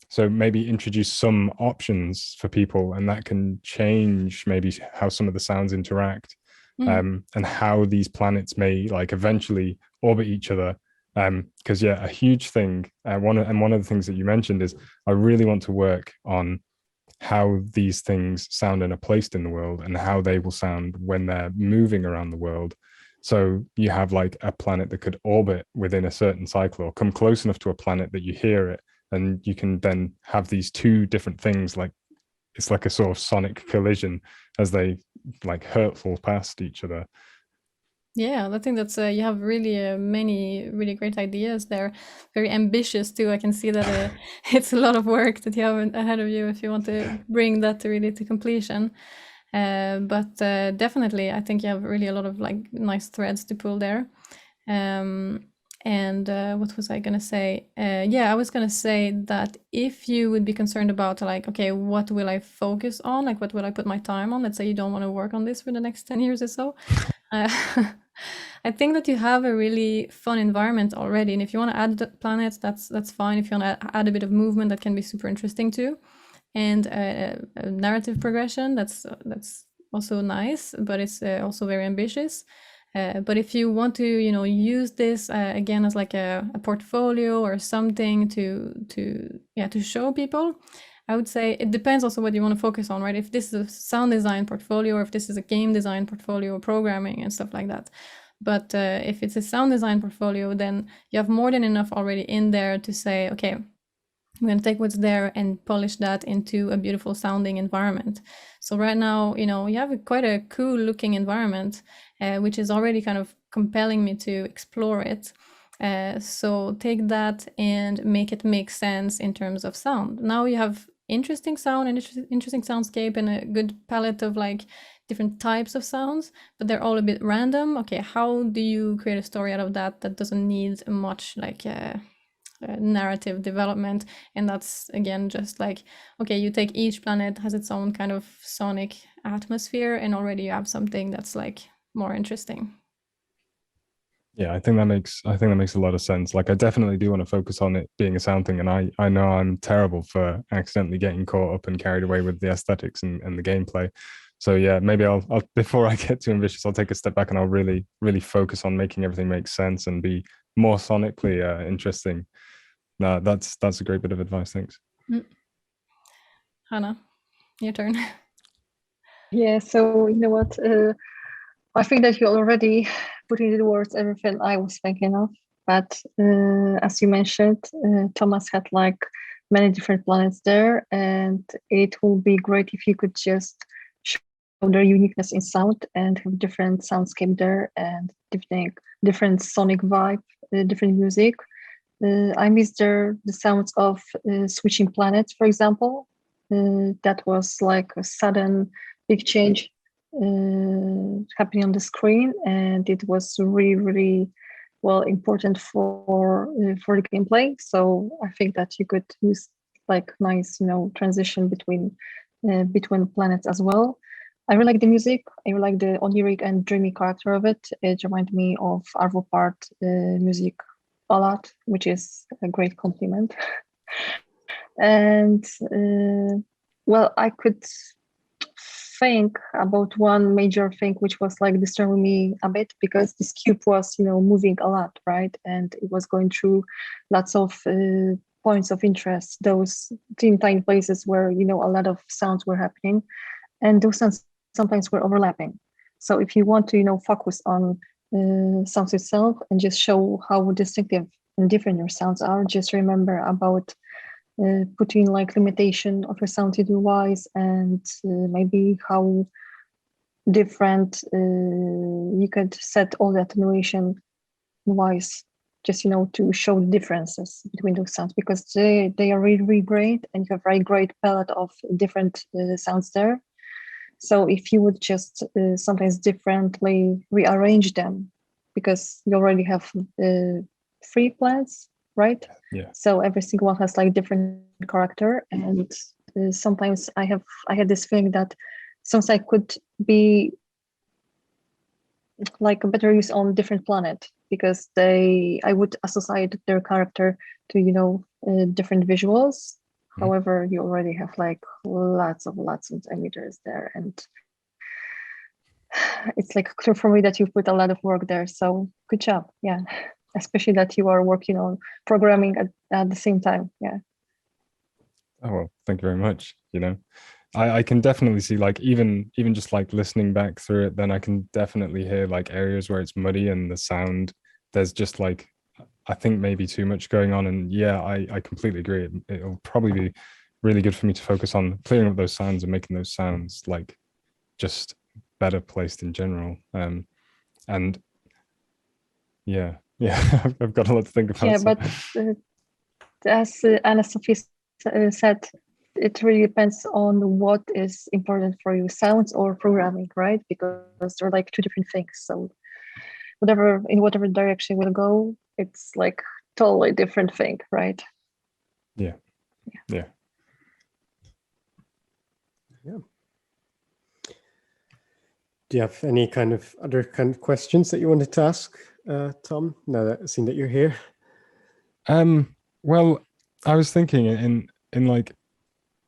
So maybe introduce some options for people, and that can change maybe how some of the sounds interact, and how these planets may like eventually orbit each other. Because yeah, a huge thing, one of the things that you mentioned is I really want to work on how these things sound and are placed in the world, and how they will sound when they're moving around the world. So you have like a planet that could orbit within a certain cycle, or come close enough to a planet that you hear it, and you can then have these two different things, like it's like a sort of sonic collision as they like hurtle past each other. Yeah, I think that's you have really many really great ideas there. Very ambitious too. I can see that it's a lot of work that you have ahead of you if you want to bring that really to completion. But definitely, I think you have really a lot of like nice threads to pull there. And what was I gonna say? Yeah, I was gonna say that if you would be concerned about like, okay, what will I focus on? Like, what will I put my time on? Let's say you don't want to work on this for the next 10 years or so. I think that you have a really fun environment already, and if you want to add the planets, that's fine. If you want to add a bit of movement, that can be super interesting too, and a narrative progression, that's also nice, but it's also very ambitious. But if you want to, you know, use this again as like a portfolio or something to show people, I would say it depends also what you want to focus on, right? If this is a sound design portfolio, or if this is a game design portfolio, programming and stuff like that. But if it's a sound design portfolio, then you have more than enough already in there to say, okay, I'm going to take what's there and polish that into a beautiful sounding environment. So right now, you know, you have quite a cool looking environment, which is already kind of compelling me to explore it. So take that and make it make sense in terms of sound. Now you have interesting sound and interesting soundscape and a good palette of like different types of sounds, but they're all a bit random. Okay, how do you create a story out of that doesn't need much like narrative development? And that's again just like, okay, you take each planet has its own kind of sonic atmosphere, and already you have something that's like more interesting. Yeah, I think that makes a lot of sense. Like I definitely do want to focus on it being a sound thing, and I know I'm terrible for accidentally getting caught up and carried away with the aesthetics and the gameplay. So yeah, maybe I'll before I get too ambitious, I'll take a step back and I'll really focus on making everything make sense and be more sonically interesting. No, that's a great bit of advice. Thanks. Hanna, your turn. Yeah, so you know what? I think that you already put into words everything I was thinking of. But as you mentioned, Thomas had like many different planets there, and it will be great if you could just show their uniqueness in sound and have different soundscape there and different sonic vibe, different music. I miss the sounds of switching planets, for example. That was like a sudden big change happening on the screen, and it was really well important for the gameplay. So I think that you could use like nice, you know, transition between planets as well. I really like the music. I really like the oniric and dreamy character of it. It reminded me of Arvo Part music a lot, which is a great compliment. And well, I could think about one major thing which was like disturbing me a bit, because this cube was, you know, moving a lot, right? And it was going through lots of points of interest, those tiny places where, you know, a lot of sounds were happening, and those sounds sometimes were overlapping. So if you want to focus on sounds itself and just show how distinctive and different your sounds are, just remember about putting like limitation of your sound to do wise, and maybe how different you could set all the attenuation wise, just to show the differences between those sounds, because they are really, really great, and you have a very great palette of different sounds there. So if you would just sometimes differently rearrange them, because you already have 3 plans, right? Yeah. So every single one has like different character, and sometimes I had this feeling that sometimes I could be like a better use on different planet, because I would associate their character to different visuals. However, you already have like lots of emitters there, and it's like clear for me that you put a lot of work there. So good job, yeah. Especially that you are working on programming at the same time, yeah. Oh well, thank you very much. I can definitely see, like, even just like listening back through it, then I can definitely hear like areas where it's muddy and the sound, there's just like, I think maybe too much going on. And yeah, I completely agree. It'll probably be really good for me to focus on clearing up those sounds and making those sounds like just better placed in general. And yeah, I've got a lot to think about. Yeah, but as Anne-Sophie said, it really depends on what is important for you, sounds or programming, right? Because they're like 2 different things. So in whatever direction we'll go, it's like totally different thing, right? Yeah. Do you have any other kind of questions that you wanted to ask, Tom? Now that seeing that you're here. Well, I was thinking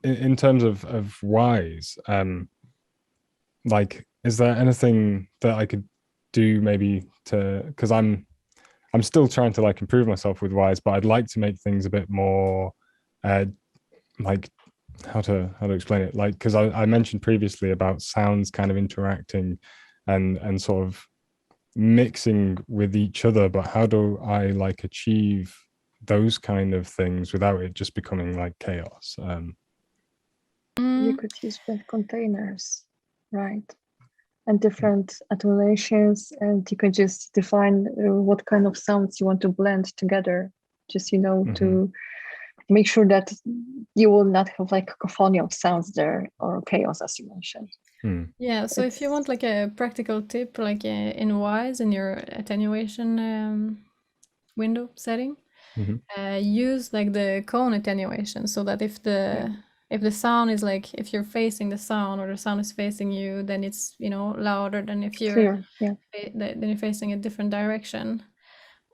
in terms of whys, like, is there anything that I could do maybe because I'm still trying to like improve myself with whys, but I'd like to make things a bit more like, how to explain it, like, because I mentioned previously about sounds kind of interacting and sort of mixing with each other, but how do I like achieve those kind of things without it just becoming like chaos? You could use blend containers, right? And different attenuations, and you can just define what kind of sounds you want to blend together, just to make sure that you will not have like cacophony of sounds there or chaos, as you mentioned. Yeah, so if you want like a practical tip, like in whys in your attenuation window setting, use like the cone attenuation, so that if the sound is like, if you're facing the sound or the sound is facing you, then it's louder than if you're Clear, yeah. then you're facing a different direction.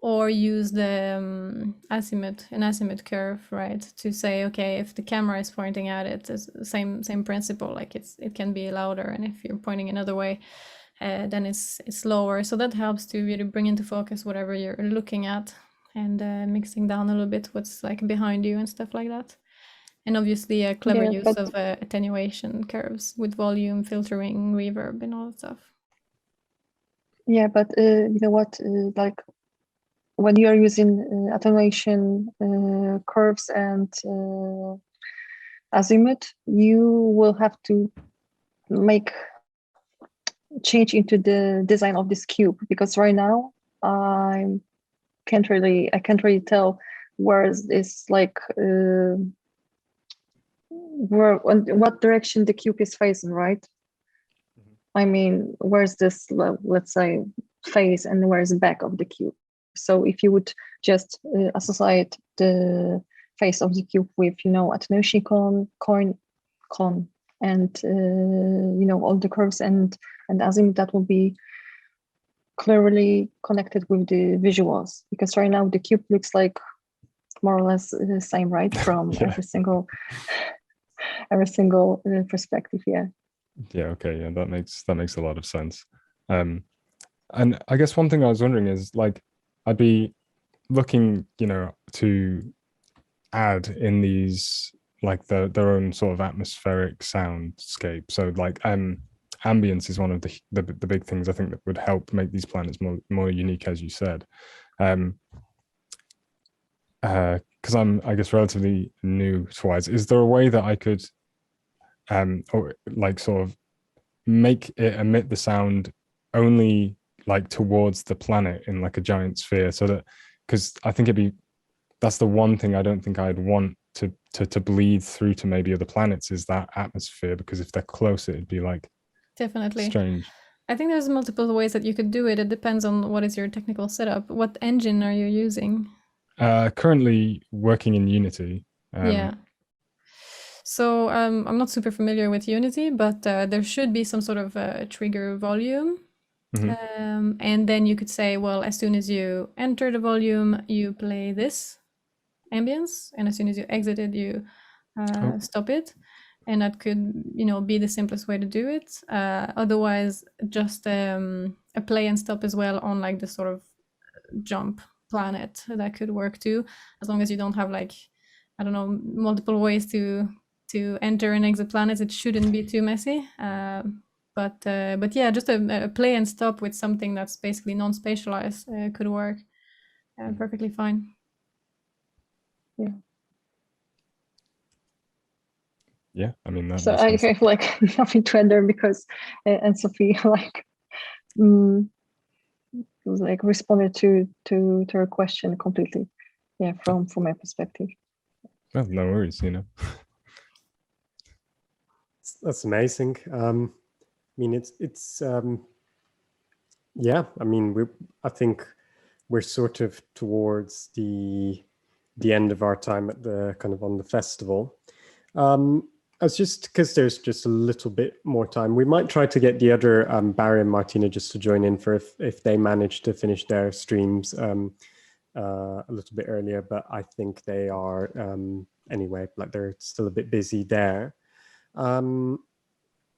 Or use the azimuth curve, right, to say, okay, if the camera is pointing at it, it's the same principle, like it can be louder, and if you're pointing another way, then it's lower. So that helps to really bring into focus whatever you're looking at, and mixing down a little bit what's like behind you and stuff like that. And obviously a clever use of attenuation curves with volume, filtering, reverb, and all that stuff. Yeah, but you know what, like when you're using attenuation curves and azimuth, you will have to change into the design of this cube, because right now I can't really tell where is this like what direction the cube is facing, right? I mean, where's this, let's say, face, and where's the back of the cube? So if you would just associate the face of the cube with, attenuation cone, and all the curves and azimuth, that will be clearly connected with the visuals. Because right now the cube looks like more or less the same, right? From every single perspective. Yeah. Yeah. Okay. Yeah, that makes a lot of sense. And I guess one thing I was wondering is, like, I'd be looking, to add in these like their own sort of atmospheric soundscape. So like, ambience is one of the big things I think that would help make these planets more unique, as you said. Because I'm, I guess, relatively new to WISE, is there a way that I could or like sort of make it emit the sound only like towards the planet in like a giant sphere, so that, because I think that's the one thing I don't think I'd want to bleed through to maybe other planets, is that atmosphere, because if they're closer it'd be like Definitely strange. I think there's multiple ways that you could do it. It depends on what is your technical setup. What engine are you using? Currently working in Unity. Yeah. So I'm not super familiar with Unity, but there should be some sort of trigger volume. And then you could say, well, as soon as you enter the volume, you play this ambience, and as soon as you exit it, you stop it. And that could, be the simplest way to do it. Otherwise, just a play and stop as well on like the sort of jump planet, that could work too, as long as you don't have like, I don't know, multiple ways to enter and exit planets. It shouldn't be too messy. But yeah, just a play and stop with something that's basically non-spatialized could work perfectly fine. Yeah. Yeah, I mean that. So I have like nothing to add there, because Anne-Sophie like responded to her question completely. Yeah, from my perspective. Well, no worries, That's amazing. I mean, it's yeah. I mean, I think we're sort of towards the end of our time at the kind of on the festival. It's just because there's just a little bit more time. We might try to get the other Barry and Martina just to join in for if they manage to finish their streams a little bit earlier. But I think they are anyway, like they're still a bit busy there.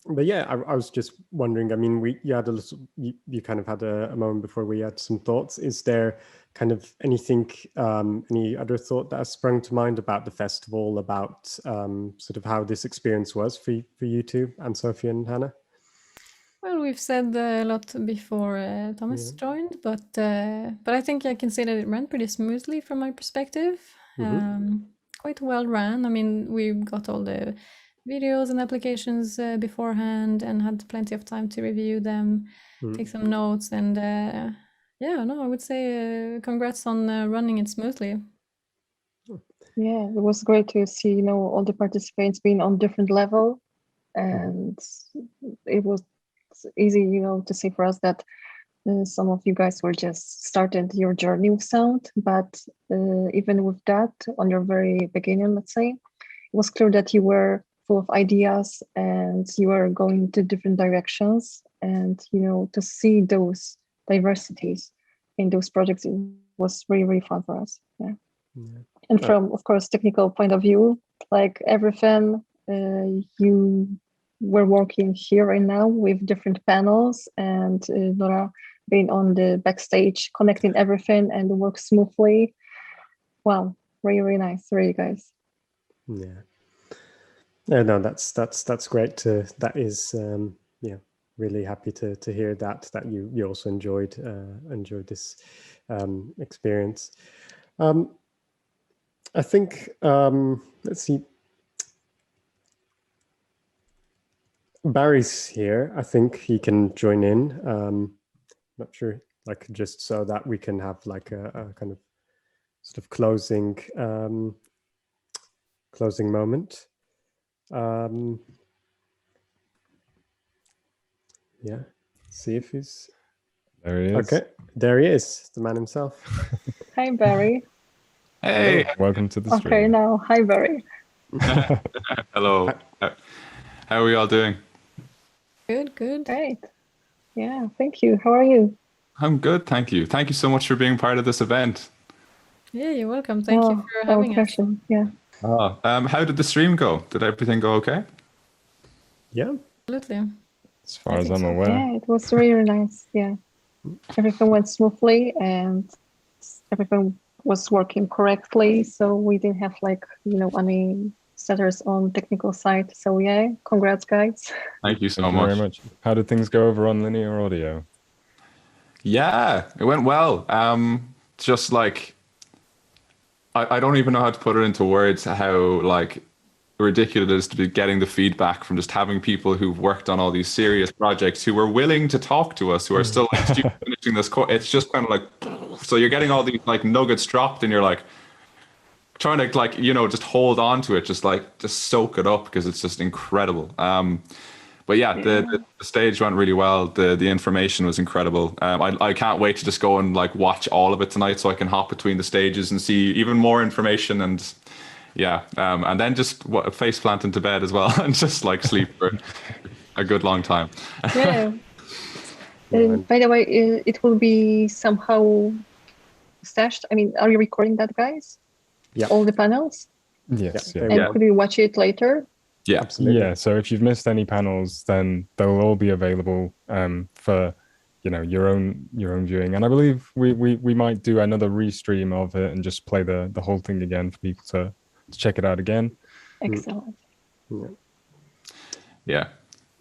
But yeah, I was just wondering, I mean, you had you kind of had a moment before we had some thoughts. Is there kind of anything, any other thought that has sprung to mind about the festival, about sort of how this experience was for you two, Anne-Sophie and Hanna? Well, we've said a lot before Thomas joined, but I think I can say that it ran pretty smoothly from my perspective. Quite well ran. I mean, we got all the videos and applications beforehand and had plenty of time to review them, take some notes, and yeah, no, I would say congrats on running it smoothly. Yeah, it was great to see, all the participants being on different level, and it was easy, to see for us that some of you guys were just started your journey with sound, but even with that, on your very beginning, let's say, it was clear that you were full of ideas and you are going to different directions, and to see those diversities in those projects, it was really, really fun for us. Yeah. And from, of course, technical point of view, like everything, you were working here right now with different panels, and Nora being on the backstage connecting everything and work smoothly. Wow, really, really nice, really, guys. Yeah. No, that's great. That is, yeah, really happy to hear that you also enjoyed this experience. I think let's see. Barry's here. I think he can join in. Not sure, like just so that we can have like a kind of sort of closing moment. Yeah, see if he's there. He is. Okay, there he is, the man himself. Hi, Barry. Hey, hello. Welcome to the stream. Okay, now hi, Barry. Hello. How are we all doing? Good. Great. Yeah, thank you. How are you? I'm good, thank you. Thank you so much for being part of this event. Yeah, you're welcome. Thank you for having us. Yeah. How did the stream go? Did everything go okay? Yeah. Absolutely. As far as I'm aware. Yeah, it was really nice. Yeah. Everything went smoothly and everything was working correctly. So we didn't have like, any setters on technical side. So yeah, congrats, guys. Thank you so Thank you much. very much. How did things go over on linear audio? Yeah, it went well. Just like I don't even know how to put it into words how like ridiculous it is to be getting the feedback from just having people who've worked on all these serious projects who were willing to talk to us, who are still like finishing this course. It's just kind of like, so you're getting all these like nuggets dropped and you're like trying to like, you know, just hold on to it, just soak it up because it's just incredible. But yeah, the stage went really well. The information was incredible. I can't wait to just go and like watch all of it tonight so I can hop between the stages and see even more information and yeah. And then just face plant into bed as well and just like sleep for a good long time. Yeah. By the way, it will be somehow stashed. I mean, are you recording that, guys? Yeah. All the panels? Yes. Yeah. And could we watch it later? Yeah, absolutely. Yeah, so if you've missed any panels, then they'll all be available for your own viewing. And I believe we might do another restream of it and just play the whole thing again for people to check it out again. Excellent. Yeah.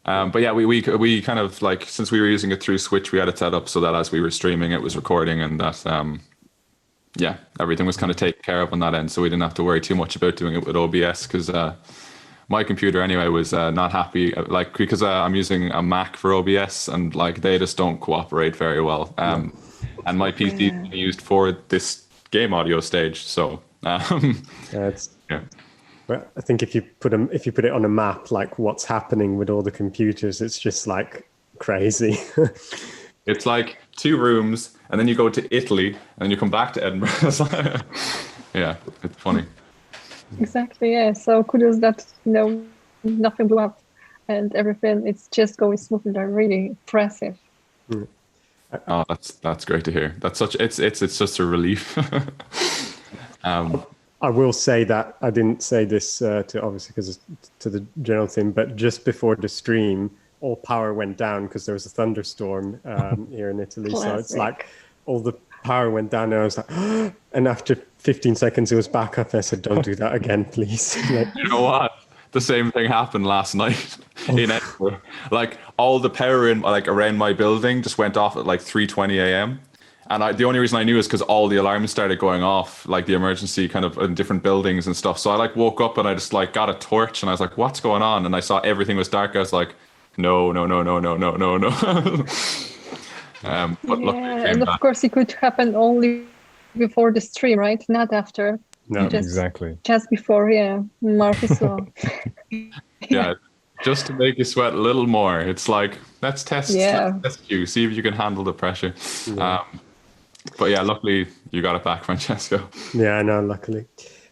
But yeah, we kind of like, since we were using it through Switch, we had it set up so that as we were streaming, it was recording, and that yeah, everything was kind of taken care of on that end, so we didn't have to worry too much about doing it with OBS because my computer anyway was not happy, like because I'm using a Mac for OBS and like they just don't cooperate very well. And my PC is used for this game audio stage, so yeah. Well, I think if you put it on a map, like what's happening with all the computers, it's just like crazy. It's like 2 rooms, and then you go to Italy, and then you come back to Edinburgh. Yeah, it's funny. Exactly, yeah. So kudos that, nothing blew up and everything, it's just going smoothly. They're really impressive. Oh, that's great to hear. That's it's just a relief. I will say that I didn't say this to obviously because to the general thing, but just before the stream, all power went down because there was a thunderstorm here in Italy. Classic. So it's like all the power went down, and I was like, and after 15 seconds it was back up. I said, "Don't do that again, please." Like, You know what? The same thing happened last night in Edinburgh. Like all the power in like around my building just went off at like 3:20 a.m. And the only reason I knew is because all the alarms started going off, like the emergency kind of in different buildings and stuff. So I like woke up and I just like got a torch and I was like, "What's going on?" And I saw everything was dark. I was like, no. But and of course it could happen only before the stream, right? Not after. No, exactly. Just before, yeah. Murphy's Law. Yeah, just to make you sweat a little more. It's like, let's test you, see if you can handle the pressure. Yeah. But yeah, luckily you got it back, Francesco. Yeah, I know, luckily.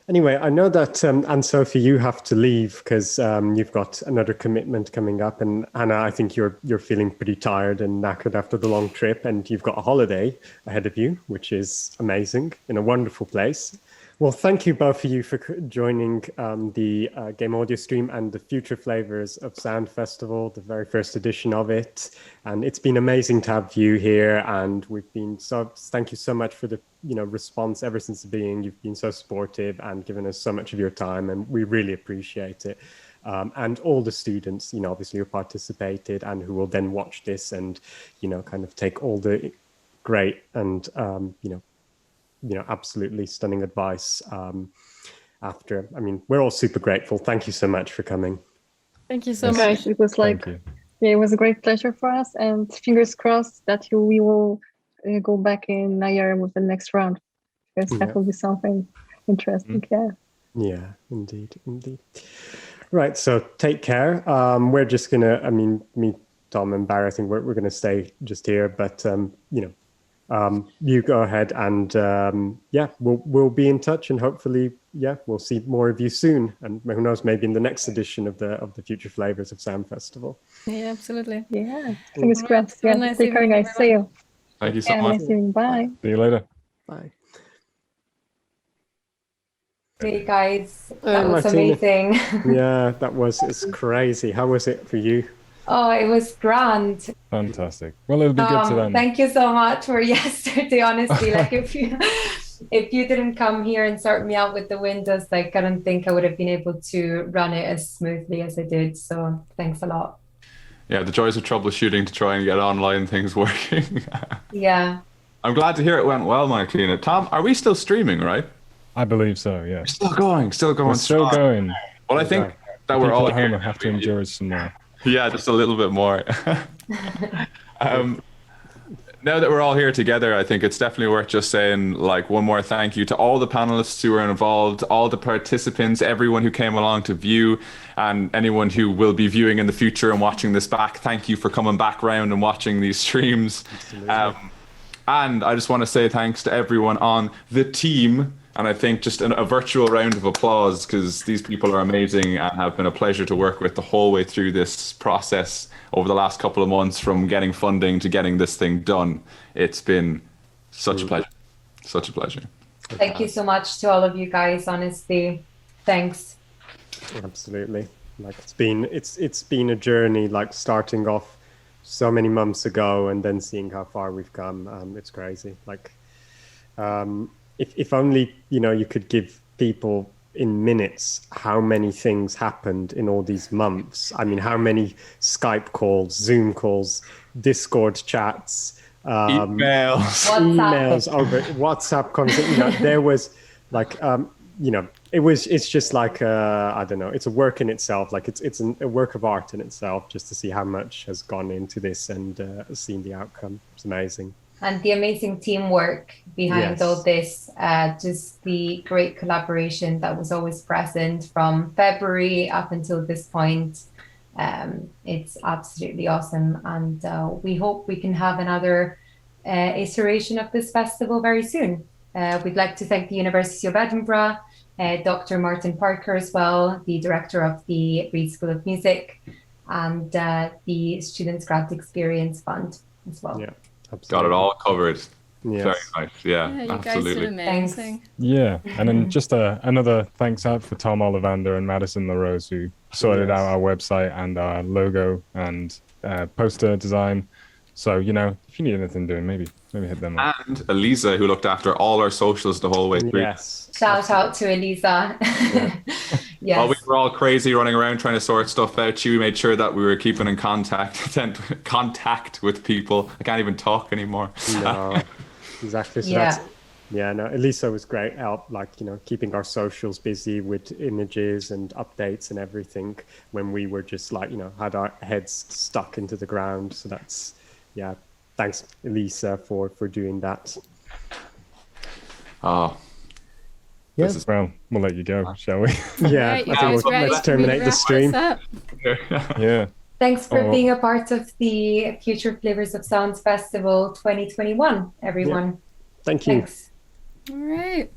Anyway, I know that Anne-Sophie, you have to leave because you've got another commitment coming up, and Hanna, I think you're feeling pretty tired and knackered after the long trip, and you've got a holiday ahead of you, which is amazing, in a wonderful place. Well, thank you both of you for joining the Game Audio stream and the Future Flavours of Sound Festival, the very first edition of it. And it's been amazing to have you here. And thank you so much for the response ever since the beginning. You've been so supportive and given us so much of your time, and we really appreciate it. And all the students, obviously who participated and who will then watch this and, kind of take all the great and, absolutely stunning advice after. I mean, we're all super grateful. Thank you so much for coming. Thank you so much. Guys, it was it was a great pleasure for us, and fingers crossed that we will go back in a year with the next round, because that will be something interesting. Yeah, indeed. Right, so take care. We're just gonna, me, Tom, and Barry, I think we're gonna stay just here, but you go ahead and we'll be in touch, and hopefully we'll see more of you soon, and who knows, maybe in the next edition of the Future Flavours of Sound Festival. Yeah, absolutely. Yeah, fingers crossed. Yeah, take care, guys. See you. Thank you so much. Nice evening. Bye. See you later. Bye. Hey guys, that was Martina. amazing. Yeah, it's crazy. How was it for you? Oh, it was grand. Fantastic. Well, it'll be good to then. Thank you so much for yesterday, honestly. Like if you didn't come here and sort me out with the windows, like I don't think I would have been able to run it as smoothly as I did. So thanks a lot. Yeah, the joys of troubleshooting to try and get online things working. Yeah. I'm glad to hear it went well, MacLachlan. Tom, are we still streaming, right? I believe so, yeah. Still going. We're still strong. going. Well, I think that we're People all at home here. have to endure us some more. Yeah, just a little bit more. Now that we're all here together, I think it's definitely worth just saying like one more thank you to all the panelists who were involved, all the participants, everyone who came along to view, and anyone who will be viewing in the future and watching this back. Thank you for coming back round and watching these streams. And I just want to say thanks to everyone on the team. And I think just a virtual round of applause, because these people are amazing and have been a pleasure to work with the whole way through this process over the last couple of months, from getting funding to getting this thing done. It's been such a pleasure. Such a pleasure. Thank you so much to all of you guys, honestly. Thanks. Absolutely. Like it's been a journey, like starting off so many months ago and then seeing how far we've come. It's crazy. Like if only, you could give people in minutes how many things happened in all these months. I mean, how many Skype calls, Zoom calls, Discord chats, emails over WhatsApp conversation. There was like, it's just like, I don't know, it's a work in itself. Like it's a work of art in itself, just to see how much has gone into this and seen the outcome. It's amazing. And the amazing teamwork behind all this, just the great collaboration that was always present from February up until this point. It's absolutely awesome. And we hope we can have another iteration of this festival very soon. We'd like to thank the University of Edinburgh, Dr. Martin Parker as well, the director of the Reed School of Music, and the Students' Grant Experience Fund as well. Yeah. Got it all covered. Yes. Very nice. Yeah, you absolutely. guys did amazing. Yeah, and then just another thanks out for Tom Ollivander and Madison LaRose, who sorted out our website and our logo and poster design. So, if you need anything doing, maybe hit them up. And Elisa, who looked after all our socials the whole way through. Yes. Shout out to Elisa. Yes. While we were all crazy running around trying to sort stuff out, we made sure that we were keeping in contact with people. I can't even talk anymore. No, exactly. So Elisa was great help, keeping our socials busy with images and updates and everything when we were just had our heads stuck into the ground. So that's, thanks Elisa for doing that. Oh. Yes. Well, we'll let you go, shall we? Yeah, Right, I think let's terminate the stream. Yeah. Thanks for being a part of the Future Flavors of Sounds Festival 2021, everyone. Yeah. Thank you. Thanks. All right.